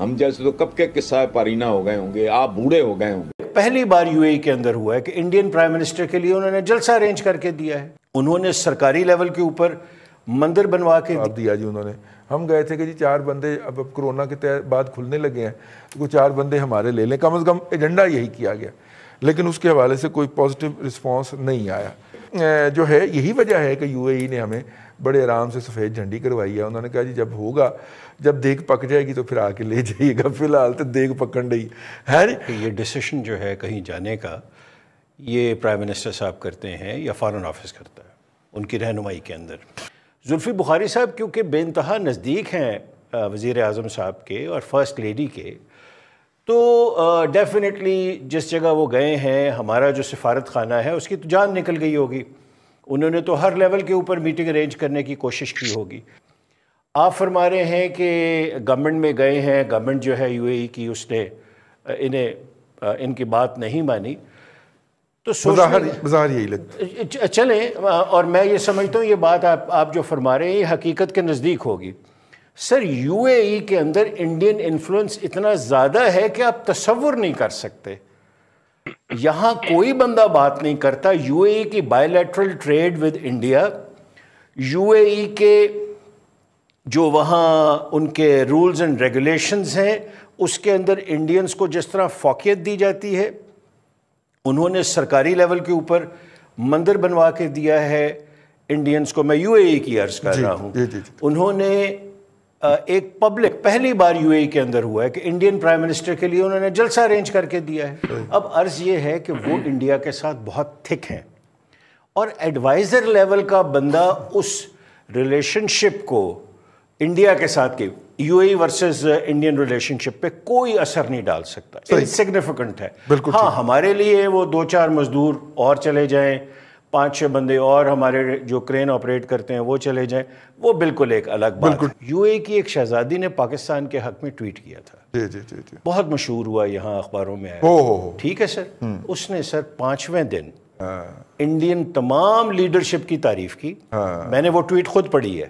Speaker 22: ہم جیسے تو کب کے قصہ پارینہ ہو گئے ہوں گے, آپ بوڑھے ہو گئے ہوں گے.
Speaker 4: پہلی بار یو اے ای کے اندر ہوا ہے کہ انڈین پرائم منسٹر کے لیے انہوں نے جلسہ ارینج کر کے دیا ہے. انہوں نے سرکاری لیول کے اوپر مندر بنوا کے
Speaker 5: دیا جی انہوں نے. ہم گئے تھے کہ جی 4 بندے اب کرونا کے بعد کھلنے لگے ہیں تو 4 بندے ہمارے لے لیں, کم از کم ایجنڈا یہی کیا گیا, لیکن اس کے حوالے سے کوئی پازیٹیو رسپانس نہیں آیا. جو ہے یہی وجہ ہے کہ یو اے ای نے ہمیں بڑے آرام سے سفید جھنڈی کروائی ہے. انہوں نے کہا جی جب ہوگا, جب دیگ پک جائے گی تو پھر آ کے لے جائیے گا, فی الحال تو دیگ پکڑ رہی ہے.
Speaker 4: یہ ڈیسیشن جو ہے کہیں جانے کا یہ پرائم منسٹر صاحب کرتے ہیں یا فارن آفس کرتا ہے ان کی رہنمائی کے اندر. زلفی بخاری صاحب کیونکہ بے انتہا نزدیک ہیں وزیر اعظم صاحب کے اور فرسٹ لیڈی کے, تو ڈیفینیٹلی جس جگہ وہ گئے ہیں, ہمارا جو سفارت خانہ ہے اس کی تو جان نکل گئی ہوگی. انہوں نے تو ہر لیول کے اوپر میٹنگ ارینج کرنے کی کوشش کی ہوگی. آپ فرما رہے ہیں کہ گورنمنٹ میں گئے ہیں, گورنمنٹ جو ہے یو اے ای کی اس نے ان کی بات نہیں مانی, تو
Speaker 5: بظاہر یہی لگتا
Speaker 4: چلیں. اور میں یہ سمجھتا ہوں یہ بات آپ جو فرما رہے ہیں یہ حقیقت کے نزدیک ہوگی. سر یو اے ای کے اندر انڈین انفلوئنس اتنا زیادہ ہے کہ آپ تصور نہیں کر سکتے. یہاں کوئی بندہ بات نہیں کرتا. یو اے ای کی bilateral trade with India, U A E کے جو وہاں ان کے رولز اینڈ ریگولیشنز ہیں اس کے اندر انڈینز کو جس طرح فوقیت دی جاتی ہے, انہوں نے سرکاری لیول کے اوپر مندر بنوا کے دیا ہے انڈینز کو. میں یو اے ای کی عرض کر رہا ہوں. انہوں نے ایک پبلک پہلی بار یو اے ای کے اندر ہوا ہے کہ انڈین پرائم منسٹر کے لیے انہوں نے جلسہ ارینج کر کے دیا ہے. اب عرض یہ ہے کہ وہ انڈیا کے ساتھ بہت تھک ہیں اور ایڈوائزر لیول کا بندہ اس ریلیشن شپ کو انڈیا کے ساتھ کے U A E versus Indian relationship پہ کوئی اثر نہیں ڈال سکتا. انسگنیفیکنٹ ہے. ہاں ہمارے لیے وہ 2-4 مزدور اور چلے جائیں, 5-6 بندے اور ہمارے جو کرین آپریٹ کرتے ہیں وہ چلے جائیں, وہ بالکل ایک الگ بات. یو اے ای کی ایک شہزادی نے پاکستان کے حق میں ٹویٹ کیا تھا, بہت مشہور ہوا, یہاں اخباروں میں آیا. ٹھیک ہے سر, اس نے سر 5ویں دن انڈین تمام لیڈرشپ کی تعریف کی. میں نے وہ ٹویٹ خود پڑھی ہے,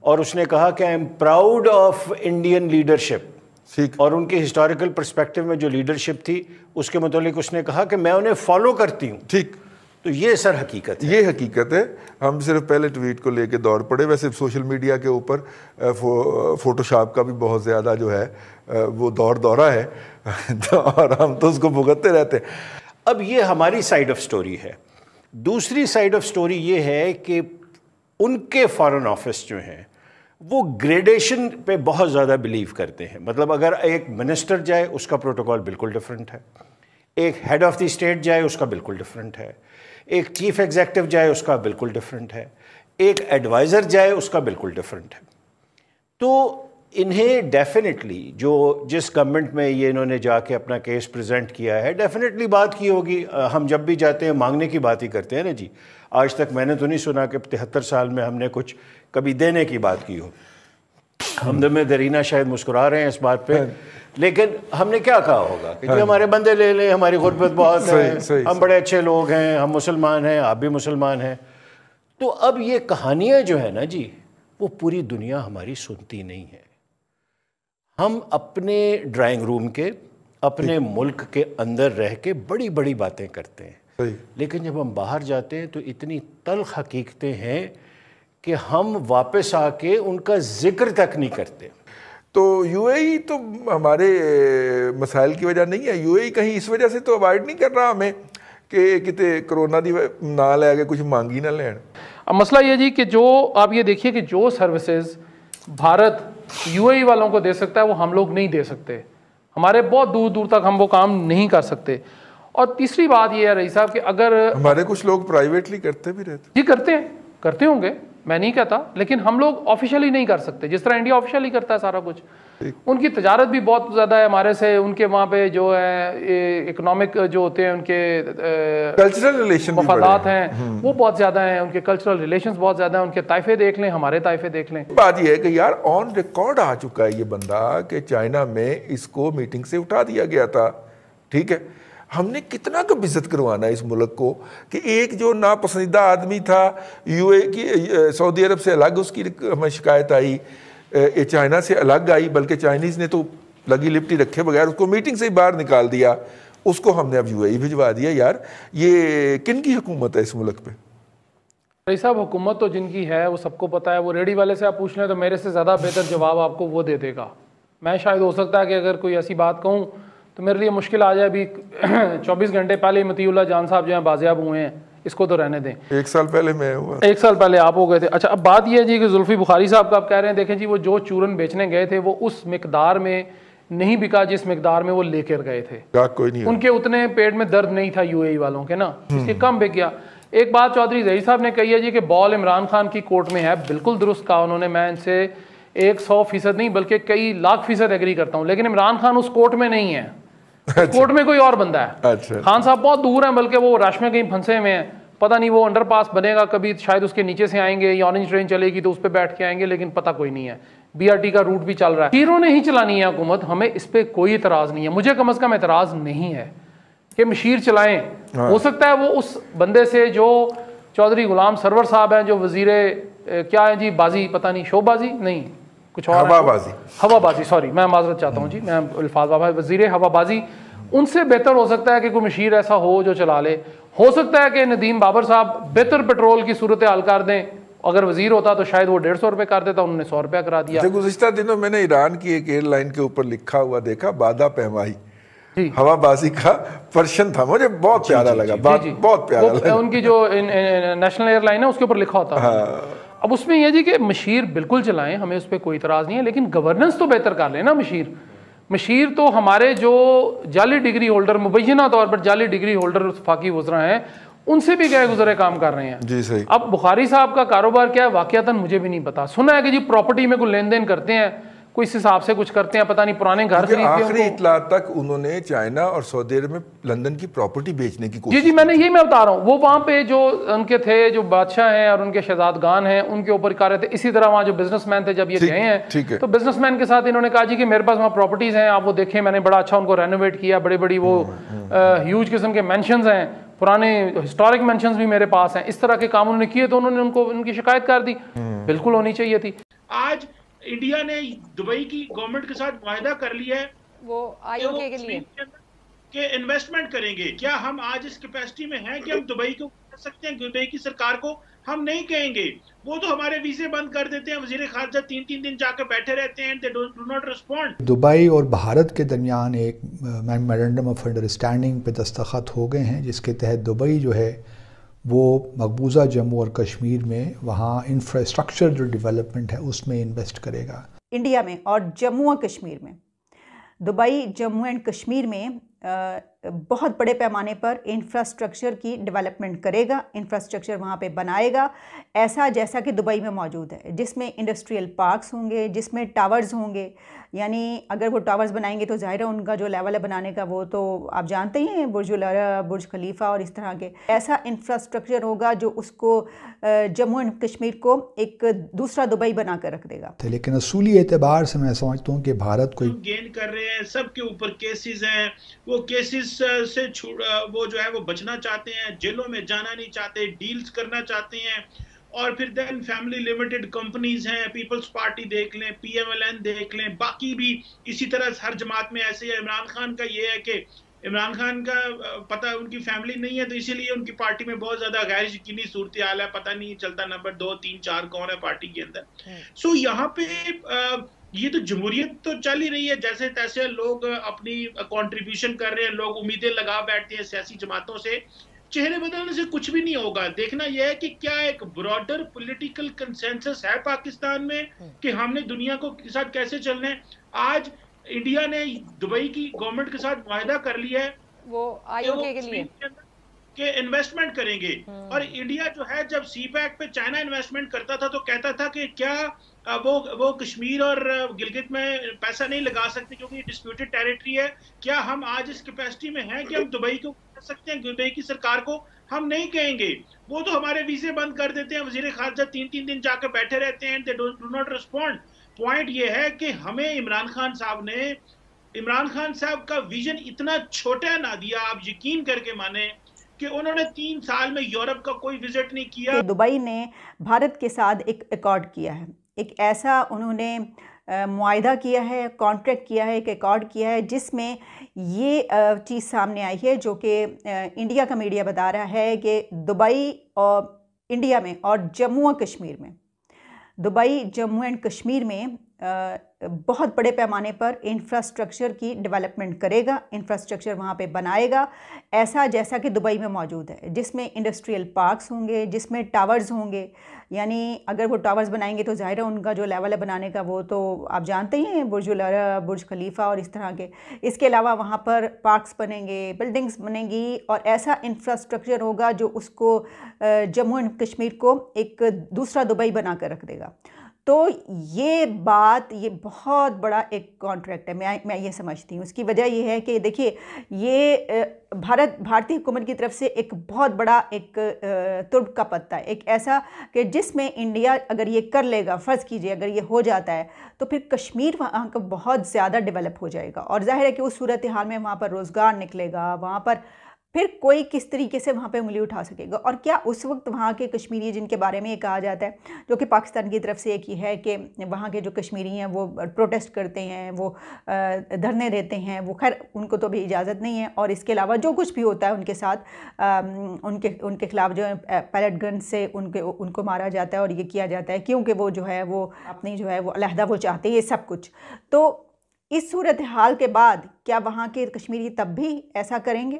Speaker 4: اور اس نے کہا کہ I am proud of Indian leadership, اور ان کے ہسٹوریکل پرسپیکٹو میں جو لیڈرشپ تھی اس کے متعلق اس نے کہا کہ میں انہیں فالو کرتی ہوں.
Speaker 5: ٹھیک,
Speaker 4: تو یہ سر حقیقت ہے.
Speaker 5: یہ حقیقت ہے. ہم صرف پہلے ٹویٹ کو لے کے دوڑ پڑے. ویسے سوشل میڈیا کے اوپر فوٹو شاپ کا بھی بہت زیادہ جو ہے وہ دورہ ہے, اور ہم تو اس کو بھگتتے رہتے ہیں.
Speaker 4: اب یہ ہماری سائیڈ آف سٹوری ہے. دوسری سائیڈ آف سٹوری یہ ہے کہ ان کے فارن آفس جو ہیں وہ گریڈیشن پہ بہت زیادہ بلیو کرتے ہیں. مطلب اگر ایک منسٹر جائے اس کا پروٹوکول بالکل ڈیفرنٹ ہے, ایک ہیڈ آف دی اسٹیٹ جائے اس کا بالکل ڈیفرنٹ ہے, ایک چیف ایگزیکٹو جائے اس کا بالکل ڈیفرنٹ ہے, ایک ایڈوائزر جائے اس کا بالکل ڈیفرنٹ ہے. تو انہیں ڈیفینیٹلی جو جس گورنمنٹ میں یہ انہوں نے جا کے اپنا کیس پریزنٹ کیا ہے ڈیفینیٹلی بات کی ہوگی. ہم جب بھی جاتے ہیں مانگنے کی بات ہی کرتے ہیں نا جی. آج تک میں نے تو نہیں سنا کہ 73 سال میں ہم نے کچھ کبھی دینے کی بات کی ہو. ہمدم درینہ شاید مسکرا رہے ہیں اس بات پہ, لیکن ہم نے کیا کہا ہوگا کہ جی ہمارے بندے لے لیں, ہماری غربت بہت ہے, ہم بڑے اچھے لوگ ہیں, ہم مسلمان ہیں, آپ بھی مسلمان ہیں. تو اب یہ کہانیاں جو ہے نا جی وہ پوری دنیا ہماری سنتی نہیں ہے. ہم اپنے ڈرائنگ روم کے اپنے ملک کے اندر رہ کے بڑی بڑی باتیں کرتے ہیں, لیکن جب ہم باہر جاتے ہیں تو اتنی تلخ حقیقتیں ہیں کہ ہم واپس آ کے ان کا ذکر تک نہیں کرتے.
Speaker 5: تو یو اے ای تو ہمارے مسائل کی وجہ نہیں ہے. یو اے ای کہیں اس وجہ سے تو اوائڈ نہیں کر رہا ہمیں کہ کتے کرونا دی نہ لے کے کچھ مانگی نہ لین.
Speaker 6: اب مسئلہ یہ جی کہ جو آپ یہ دیکھیے کہ جو سروسز بھارت یو اے ای والوں کو دے سکتا ہے وہ ہم لوگ نہیں دے سکتے. ہمارے بہت دور دور تک ہم وہ کام نہیں کر سکتے. اور تیسری بات یہ ہے رئیس صاحب کہ اگر
Speaker 5: ہمارے کچھ لوگ پرائیویٹلی کرتے بھی رہتے
Speaker 6: جی کرتے ہوں گے, میں نہیں کہتا, لیکن ہم لوگ آفیشلی نہیں کر سکتے جس طرح انڈیا آفیشلی کرتا ہے سارا کچھ. ان کی تجارت بھی بہت زیادہ ہے ہمارے سے, ان کے وہاں پہ جو ہے اکنامک جو ہوتے ہیں ان کے
Speaker 5: کلچرل ریلیشن
Speaker 6: مفادات ہیں وہ بہت زیادہ ہیں, ان کے کلچرل ریلیشنز بہت زیادہ ہیں. ان کے طائفے دیکھ لیں, ہمارے طائفے دیکھ لیں.
Speaker 5: بات یہ ہے کہ یار آن ریکارڈ آ چکا ہے یہ بندہ کہ چائنا میں اس کو میٹنگ سے اٹھا دیا گیا تھا. ٹھیک ہے, ہم نے کتنا کب عزت کروانا ہے اس ملک کو کہ ایک جو ناپسندیدہ آدمی تھا یو اے کی سعودی عرب سے الگ اس کی ہمیں شکایت آئی, چائنا سے الگ آئی, بلکہ چائنیز نے تو لگی لپٹی رکھے بغیر اس کو میٹنگ سے ہی باہر نکال دیا, اس کو ہم نے اب UAE بھجوا دیا. یار یہ کن کی حکومت ہے اس ملک پہ؟
Speaker 6: رئیس صاحب حکومت تو جن کی ہے وہ سب کو پتہ ہے. وہ ریڈی والے سے آپ پوچھ لیں تو میرے سے زیادہ بہتر جواب آپ کو وہ دے دے گا. میں شاید ہو سکتا ہے کہ اگر کوئی ایسی بات کہوں تو میرے لیے مشکل آ جائے. ابھی 24 گھنٹے پہلے مطیع اللہ جان صاحب جو ہیں بازیاب ہوئے ہیں, اس کو تو رہنے دیں.
Speaker 5: 1 سال پہلے میں ہوا,
Speaker 6: 1 سال پہلے آپ ہو گئے تھے. اچھا اب بات یہ ہے جی کہ زلفی بخاری صاحب کا آپ کہہ رہے ہیں, دیکھیں جی وہ جو چورن بیچنے گئے تھے وہ اس مقدار میں نہیں بکا جس مقدار میں وہ لے کر گئے تھے.
Speaker 5: کوئی نہیں,
Speaker 6: ان کے اتنے پیٹ میں درد نہیں تھا UAE والوں کے نا, اس کے کم بک گیا. ایک بات چودھری ظہیر صاحب نے کہی ہے جی کہ بال عمران خان کی کورٹ میں ہے. بالکل درست کہا انہوں نے, میں ان سے 100% نہیں بلکہ کئی لاکھ فیصد ایگری کرتا ہوں. لیکن عمران خان اس کورٹ میں نہیں ہے, کورٹ میں کوئی اور بندہ ہے. خان صاحب بہت دور ہیں, بلکہ وہ رش میں کہیں پھنسے ہوئے ہیں. پتہ نہیں وہ انڈر پاس بنے گا کبھی, شاید اس کے نیچے سے آئیں گے, یا اورنج ٹرین چلے گی تو اس پہ بیٹھ کے آئیں گے, لیکن پتہ کوئی نہیں ہے. BRT کا روٹ بھی چل رہا ہے. مشیروں نے ہی چلانی ہے حکومت, ہمیں اس پہ کوئی اعتراض نہیں ہے. مجھے کم از کم اعتراض نہیں ہے کہ مشیر چلائیں. ہو سکتا ہے وہ اس بندے سے جو چودھری غلام سرور صاحب ہیں, جو وزیر کیا ہے جی, بازی پتہ نہیں, شو بازی نہیں کچھ اور, ہوا بازی, سوری میں معذرت چاہتا ہوں جی, میں الفاظ بابا, وزیر ہوا بازی, ان سے بہتر ہو سکتا ہے کہ کوئی مشیر ایسا ہو جو چلا لے. ہو سکتا ہے کہ ندیم بابر صاحب بہتر پیٹرول کی صورتحال کر دیں. اگر وزیر ہوتا تو شاید وہ 150 روپے کر دیتا, انہوں نے 100 روپے کرا دیا.
Speaker 5: گزشتہ دنوں میں نے ایران کی ایک ایئر لائن کے اوپر لکھا ہوا دیکھا, بادہ پیمائی ہوا بازی کا پرشن تھا, مجھے بہت پیارا لگا, بہت پیارا لگا.
Speaker 6: ان کی جو نیشنل ایئر لائن ہے اس کے اوپر لکھا ہوتا ہے. اب اس میں یہ جی کہ مشیر بالکل چلائیں, ہمیں اس پہ کوئی اعتراض نہیں ہے, لیکن گورننس تو بہتر کر لیں نا. مشیر تو ہمارے جو جعلی ڈگری ہولڈر, مبینہ طور پر جعلی ڈگری ہولڈر وفاقی وزراء ہیں, ان سے بھی گئے گزرے کام کر رہے ہیں.
Speaker 5: جی صحیح.
Speaker 6: اب بخاری صاحب کا کاروبار کیا ہے واقعتاً مجھے بھی نہیں پتا. سنا ہے کہ جی پراپرٹی میں کوئی لین دین کرتے ہیں, کوئی اس حساب سے کچھ کرتے ہیں, پتہ نہیں پرانے گھر خریدتے ہیں.
Speaker 5: آخری اطلاع تک انہوں نے چائنا اور سعودی عرب میں لندن کی پراپرٹی بیچنے کی کوشش.
Speaker 6: جی میں نے یہی میں بتا رہا ہوں, وہ وہاں پہ جو ان کے تھے, جو بادشاہ ہیں اور ان کے شہزادگان ہیں, ان کے اوپر کر رہے تھے. اسی طرح وہاں جو بزنس مین تھے, جب یہ گئے ہیں تو بزنس مین کے ساتھ انہوں نے کہا جی کہ میرے پاس وہاں پراپرٹیز ہیں, آپ وہ دیکھیں, میں نے بڑا اچھا ان کو رینوویٹ کیا, بڑے بڑی وہ ہیوج قسم کے مینشنز ہیں, پرانے ہسٹورک مینشنز بھی میرے پاس ہیں. اس طرح کے کام انہوں نے کیے تو انہوں نے ان کو ان کی شکایت کر دی. بالکل ہونی چاہیے تھی.
Speaker 7: آج انڈیا نے دبئی کی گورنمنٹ کے ساتھ معاہدہ کر لیا ہے وہ IOK کے لیے کہ انویسٹمنٹ کریں گے. کیا ہم آج اس کیپیسٹی میں ہیں کہ ہم دبئی کو کہہ سکتے ہیں, دبئی کی سرکار کو ہم نہیں کہیں گے. وہ تو ہمارے ویزے بند کر دیتے ہیں, وزیر خارجہ 3 دن جا کے بیٹھے رہتے ہیں, they do not respond.
Speaker 16: Dubai اور بھارت کے درمیان ایک میمورنڈم آف انڈرسٹینڈنگ پہ دستخط ہو گئے ہیں, جس کے تحت دبئی جو ہے وہ مقبوضہ جموں اور کشمیر میں وہاں انفراسٹرکچر جو ڈیولپمنٹ ہے اس میں انویسٹ کرے گا.
Speaker 10: انڈیا میں اور جموں و کشمیر میں, دبئی جموں اینڈ کشمیر میں بہت بڑے پیمانے پر انفراسٹرکچر کی ڈیولپمنٹ کرے گا. انفراسٹرکچر وہاں پہ بنائے گا ایسا جیسا کہ دبئی میں موجود ہے, جس میں انڈسٹریل پارکس ہوں گے, جس میں ٹاورز ہوں گے. یعنی اگر وہ ٹاورز بنائیں گے تو ظاہر ہے ان کا جو لیول ہے بنانے کا وہ تو آپ جانتے ہی ہیں, برج العرب, برج خلیفہ اور اس طرح کے. ایسا انفراسٹرکچر ہوگا جو اس کو جموں اینڈ کشمیر کو ایک دوسرا دبئی بنا کر رکھ دے گا.
Speaker 16: لیکن اصولی اعتبار سے میں سمجھتا ہوں کہ بھارت کوئی
Speaker 7: گین کر رہے ہیں, سب کے اوپر کیسز ہیں, وہ کیسز سے وہ جو ہے وہ بچنا چاہتے ہیں, جیلوں میں جانا نہیں چاہتے, ڈیلز کرنا چاہتے ہیں. اور پھر دین فیملی لیمیٹڈ کمپنیز ہیں, پیپلز پارٹی دیکھ لیں, PMLN دیکھ لیں, باقی بھی اسی طرح ہر جماعت میں ایسے ہے. عمران خان کا یہ ہے کہ عمران خان کا پتہ ان کی فیملی نہیں ہے, تو اسی لیے ان کی پارٹی میں بہت زیادہ غیر یقینی صورتحال ہے, پتہ نہیں چلتا نمبر 2 3 4 کون ہے پارٹی کے اندر. سو یہاں پہ یہ تو جمہوریت تو چل ہی رہی ہے, جیسے تیسے لوگ اپنی کنٹریبیوشن کر رہے ہیں, لوگ امیدیں لگا بیٹھتے ہیں سیاسی جماعتوں سے. چہرے بدلنے سے کچھ بھی نہیں ہوگا. دیکھنا یہ ہے کہ کیا ایک براڈر پولیٹیکل کنسنسس ہے پاکستان میں کہ ہم نے دنیا کو کے ساتھ کیسے چلنا ہے. آج انڈیا نے دبئی کی گورنمنٹ کے ساتھ معاہدہ کر لیا ہے وہ IOK کے لیے کہ انویسٹمنٹ کریں گے, اور انڈیا جو ہے جب سی پیک پہ چائنا انویسٹمنٹ کرتا تھا تو کہتا تھا کہ کیا وہ کشمیر اور گلگت میں پیسہ نہیں لگا سکتے کیونکہ یہ ڈسپیوٹڈ ٹیریٹری ہے. کیا ہم آج اس کیپیسٹی میں ہیں کہ ہم دبئی کو کہہ سکتے ہیں, دبئی کی سرکار کو ہم نہیں کہیں گے. وہ تو ہمارے ویزے بند کر دیتے ہیں, وزیر خارجہ 3 دن جا کے بیٹھے رہتے ہیں, they do not respond. Point یہ ہے کہ ہمیں عمران خان صاحب کا ویژن اتنا چھوٹا نہ دیا, آپ یقین کر کے مانیں کہ انہوں نے 3 سال میں یورپ کا کوئی وزٹ نہیں کیا.
Speaker 10: دبئی نے بھارت کے ساتھ ایک ایکارڈ کیا ہے, ایک ایسا انہوں نے معاہدہ کیا ہے، کانٹریکٹ کیا ہے، ایک ایکارڈ کیا ہے، جس میں یہ چیز سامنے آئی ہے جو کہ انڈیا کا میڈیا بتا رہا ہے کہ دبئی اور انڈیا میں اور جموں و کشمیر میں، دبئی جموں اینڈ کشمیر میں بہت بڑے پیمانے پر انفراسٹرکچر کی ڈیولپمنٹ کرے گا، انفراسٹرکچر وہاں پہ بنائے گا ایسا جیسا کہ دبئی میں موجود ہے، جس میں انڈسٹریل پارکس ہوں گے، جس میں ٹاورز ہوں گے. یعنی اگر وہ ٹاورز بنائیں گے تو ظاہر ہے ان کا جو لیول ہے بنانے کا وہ تو آپ جانتے ہی ہیں، برج العرب، برج خلیفہ اور اس طرح کے. اس کے علاوہ وہاں پر پارکس بنیں گے، بلڈنگز بنیں گی اور ایسا انفراسٹرکچر ہوگا جو اس کو جموں اینڈ کشمیر کو ایک دوسرا دبئی بنا کر رکھ دے گا. تو یہ بات، یہ بہت بڑا ایک کانٹریکٹ ہے، میں یہ سمجھتی ہوں. اس کی وجہ یہ ہے کہ دیکھیے یہ بھارتی حکومت کی طرف سے ایک بہت بڑا ایک ترب کا پتہ ہے، ایک ایسا کہ جس میں انڈیا اگر یہ کر لے گا، فرض کیجئے اگر یہ ہو جاتا ہے تو پھر کشمیر وہاں کا بہت زیادہ ڈیولپ ہو جائے گا، اور ظاہر ہے کہ اس صورتحال میں وہاں پر روزگار نکلے گا، وہاں پر پھر کوئی کس طریقے سے وہاں پہ انگلی اٹھا سکے گا. اور کیا اس وقت وہاں کے کشمیری جن کے بارے میں یہ کہا جاتا ہے، جو کہ پاکستان کی طرف سے ایک یہ ہے کہ وہاں کے جو کشمیری ہیں وہ پروٹیسٹ کرتے ہیں، وہ دھرنے دیتے ہیں، وہ خیر ان کو تو بھی اجازت نہیں ہے، اور اس کے علاوہ جو کچھ بھی ہوتا ہے ان کے ساتھ ان کے خلاف جو ہے پیلٹ گن سے ان کو مارا جاتا ہے اور یہ کیا جاتا ہے، کیونکہ وہ جو ہے وہ اپنی جو ہے وہ علیحدہ وہ چاہتے ہیں، یہ سب کچھ. تو اس صورتحال کے بعد کیا وہاں کے کشمیری تب بھی ایسا کریں گے،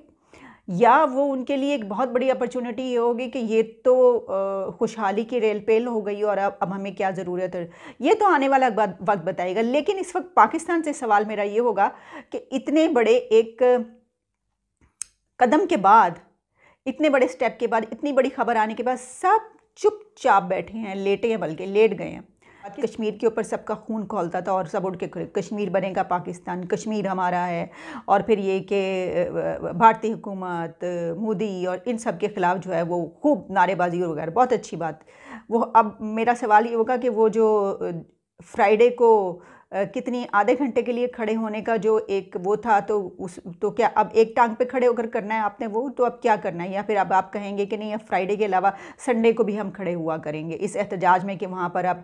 Speaker 10: یا وہ ان کے لیے ایک بہت بڑی اپرچونٹی یہ ہوگی کہ یہ تو خوشحالی کی ریل پیل ہو گئی اور اب ہمیں کیا ضرورت ہے. یہ تو آنے والا وقت بتائے گا. لیکن اس وقت پاکستان سے سوال میرا یہ ہوگا کہ اتنے بڑے ایک قدم کے بعد، اتنے بڑے سٹیپ کے بعد، اتنی بڑی خبر آنے کے بعد سب چپ چاپ بیٹھے ہیں، لیٹے ہیں، بھلکہ لیٹ گئے ہیں. کشمیر کے اوپر سب کا خون کھولتا تھا اور سب اٹھ کے کھڑے، کشمیر بنے گا پاکستان، کشمیر ہمارا ہے. اور پھر یہ کہ بھارتی حکومت، مودی اور ان سب کے خلاف جو ہے وہ خوب نعرے بازی اور وغیرہ، بہت اچھی بات. وہ اب میرا سوال یہ ہوگا کہ وہ جو فرائیڈے کو کتنی آدھے گھنٹے کے لیے کھڑے ہونے کا جو ایک وہ تھا، تو کیا اب ایک ٹانگ پہ کھڑے ہو کر کرنا ہے آپ نے وہ، تو اب کیا کرنا ہے؟ یا پھر اب آپ کہیں گے کہ نہیں اب فرائیڈے کے علاوہ سنڈے کو بھی ہم کھڑے ہوا کریں گے اس احتجاج میں کہ وہاں پر اب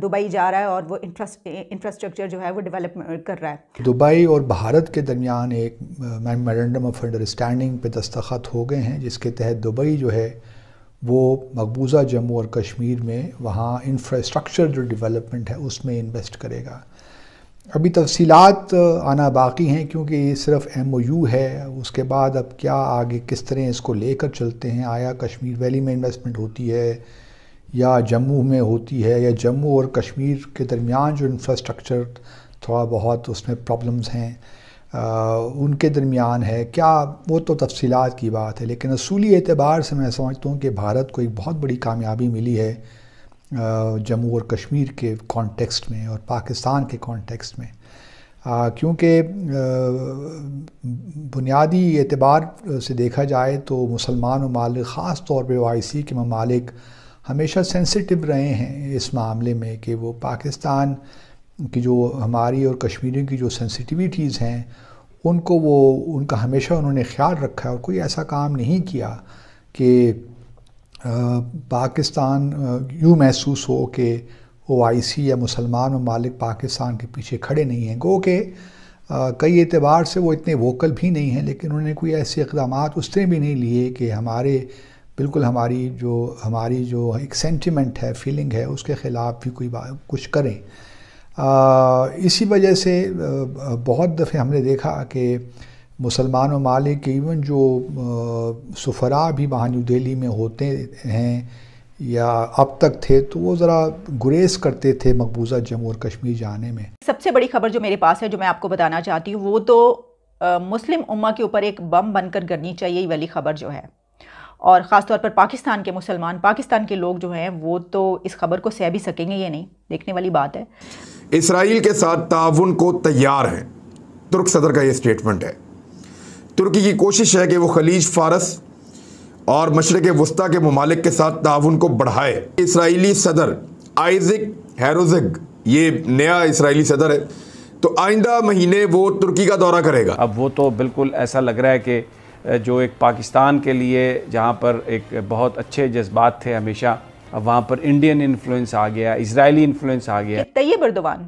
Speaker 10: دبئی جا رہا ہے اور وہ انفراسٹرکچر جو ہے وہ ڈیولپ کر رہا ہے.
Speaker 16: دبئی اور بھارت کے درمیان ایک میمورنڈم آف انڈرسٹینڈنگ پہ دستخط ہو گئے ہیں، جس کے تحت دبئی جو ہے وہ مقبوضہ جموں اور کشمیر میں وہاں انفراسٹرکچر جو ڈیولپمنٹ ہے اس میں انویسٹ کرے گا. ابھی تفصیلات آنا باقی ہیں کیونکہ یہ صرف ایم او یو ہے. اس کے بعد اب کیا آگے کس طرح اس کو لے کر چلتے ہیں، آیا کشمیر ویلی میں انویسٹمنٹ ہوتی ہے یا جموں میں ہوتی ہے، یا جموں اور کشمیر کے درمیان جو انفراسٹرکچر تھوڑا بہت اس میں پرابلمز ہیں ان کے درمیان ہے، کیا وہ تو تفصیلات کی بات ہے. لیکن اصولی اعتبار سے میں سمجھتا ہوں کہ بھارت کو ایک بہت بڑی کامیابی ملی ہے جموں اور کشمیر کے کانٹیکسٹ میں اور پاکستان کے کانٹیکسٹ میں، کیونکہ بنیادی اعتبار سے دیکھا جائے تو مسلمان ممالک، خاص طور پہ OIC کے ممالک ہمیشہ سینسٹیو رہے ہیں اس معاملے میں کہ وہ پاکستان کی جو ہماری اور کشمیریوں کی جو سینسٹیویٹیز ہیں ان کا ہمیشہ انہوں نے خیال رکھا ہے، اور کوئی ایسا کام نہیں کیا کہ پاکستان یوں محسوس ہو کہ OIC یا مسلمان ممالک پاکستان کے پیچھے کھڑے نہیں ہیں. گو کہ کئی اعتبار سے وہ اتنے ووکل بھی نہیں ہیں، لیکن انہوں نے کوئی ایسے اقدامات اس طرح بھی نہیں لیے کہ ہماری جو ایک سینٹیمنٹ ہے، فیلنگ ہے، اس کے خلاف بھی کوئی کچھ کریں. اسی وجہ سے بہت دفعہ ہم نے دیکھا کہ مسلمان ممالک کے ایون جو سفراء بھی وہاں نیو دہلی میں ہوتے ہیں یا اب تک تھے، تو وہ ذرا گریز کرتے تھے مقبوضہ جموں اور کشمیر جانے میں.
Speaker 10: سب سے بڑی خبر جو میرے پاس ہے جو میں آپ کو بتانا چاہتی ہوں وہ تو مسلم امہ کے اوپر ایک بم بن کر گرنی چاہیے یہ والی خبر جو ہے، اور خاص طور پر پاکستان کے مسلمان، پاکستان کے لوگ جو ہیں وہ تو اس خبر کو سہ بھی سکیں گے یہ نہیں، دیکھنے والی بات ہے.
Speaker 17: اسرائیل کے ساتھ تعاون کو تیار ہے، ترک صدر کا یہ سٹیٹمنٹ ہے. ترکی کی کوشش ہے کہ وہ خلیج فارس اور مشرق وسطیٰ کے ممالک کے ساتھ تعاون کو بڑھائے. اسرائیلی صدر آئزک ہیروزگ یہ نیا اسرائیلی صدر ہے، تو آئندہ مہینے وہ ترکی کا دورہ کرے گا.
Speaker 8: اب وہ تو بالکل ایسا لگ رہا ہے کہ جو ایک پاکستان کے لیے جہاں پر ایک بہت اچھے جذبات تھے ہمیشہ، اب وہاں پر انڈین انفلوئنس آ گیا، اسرائیلی انفلوئنس آ گیا.
Speaker 10: طیب اردوان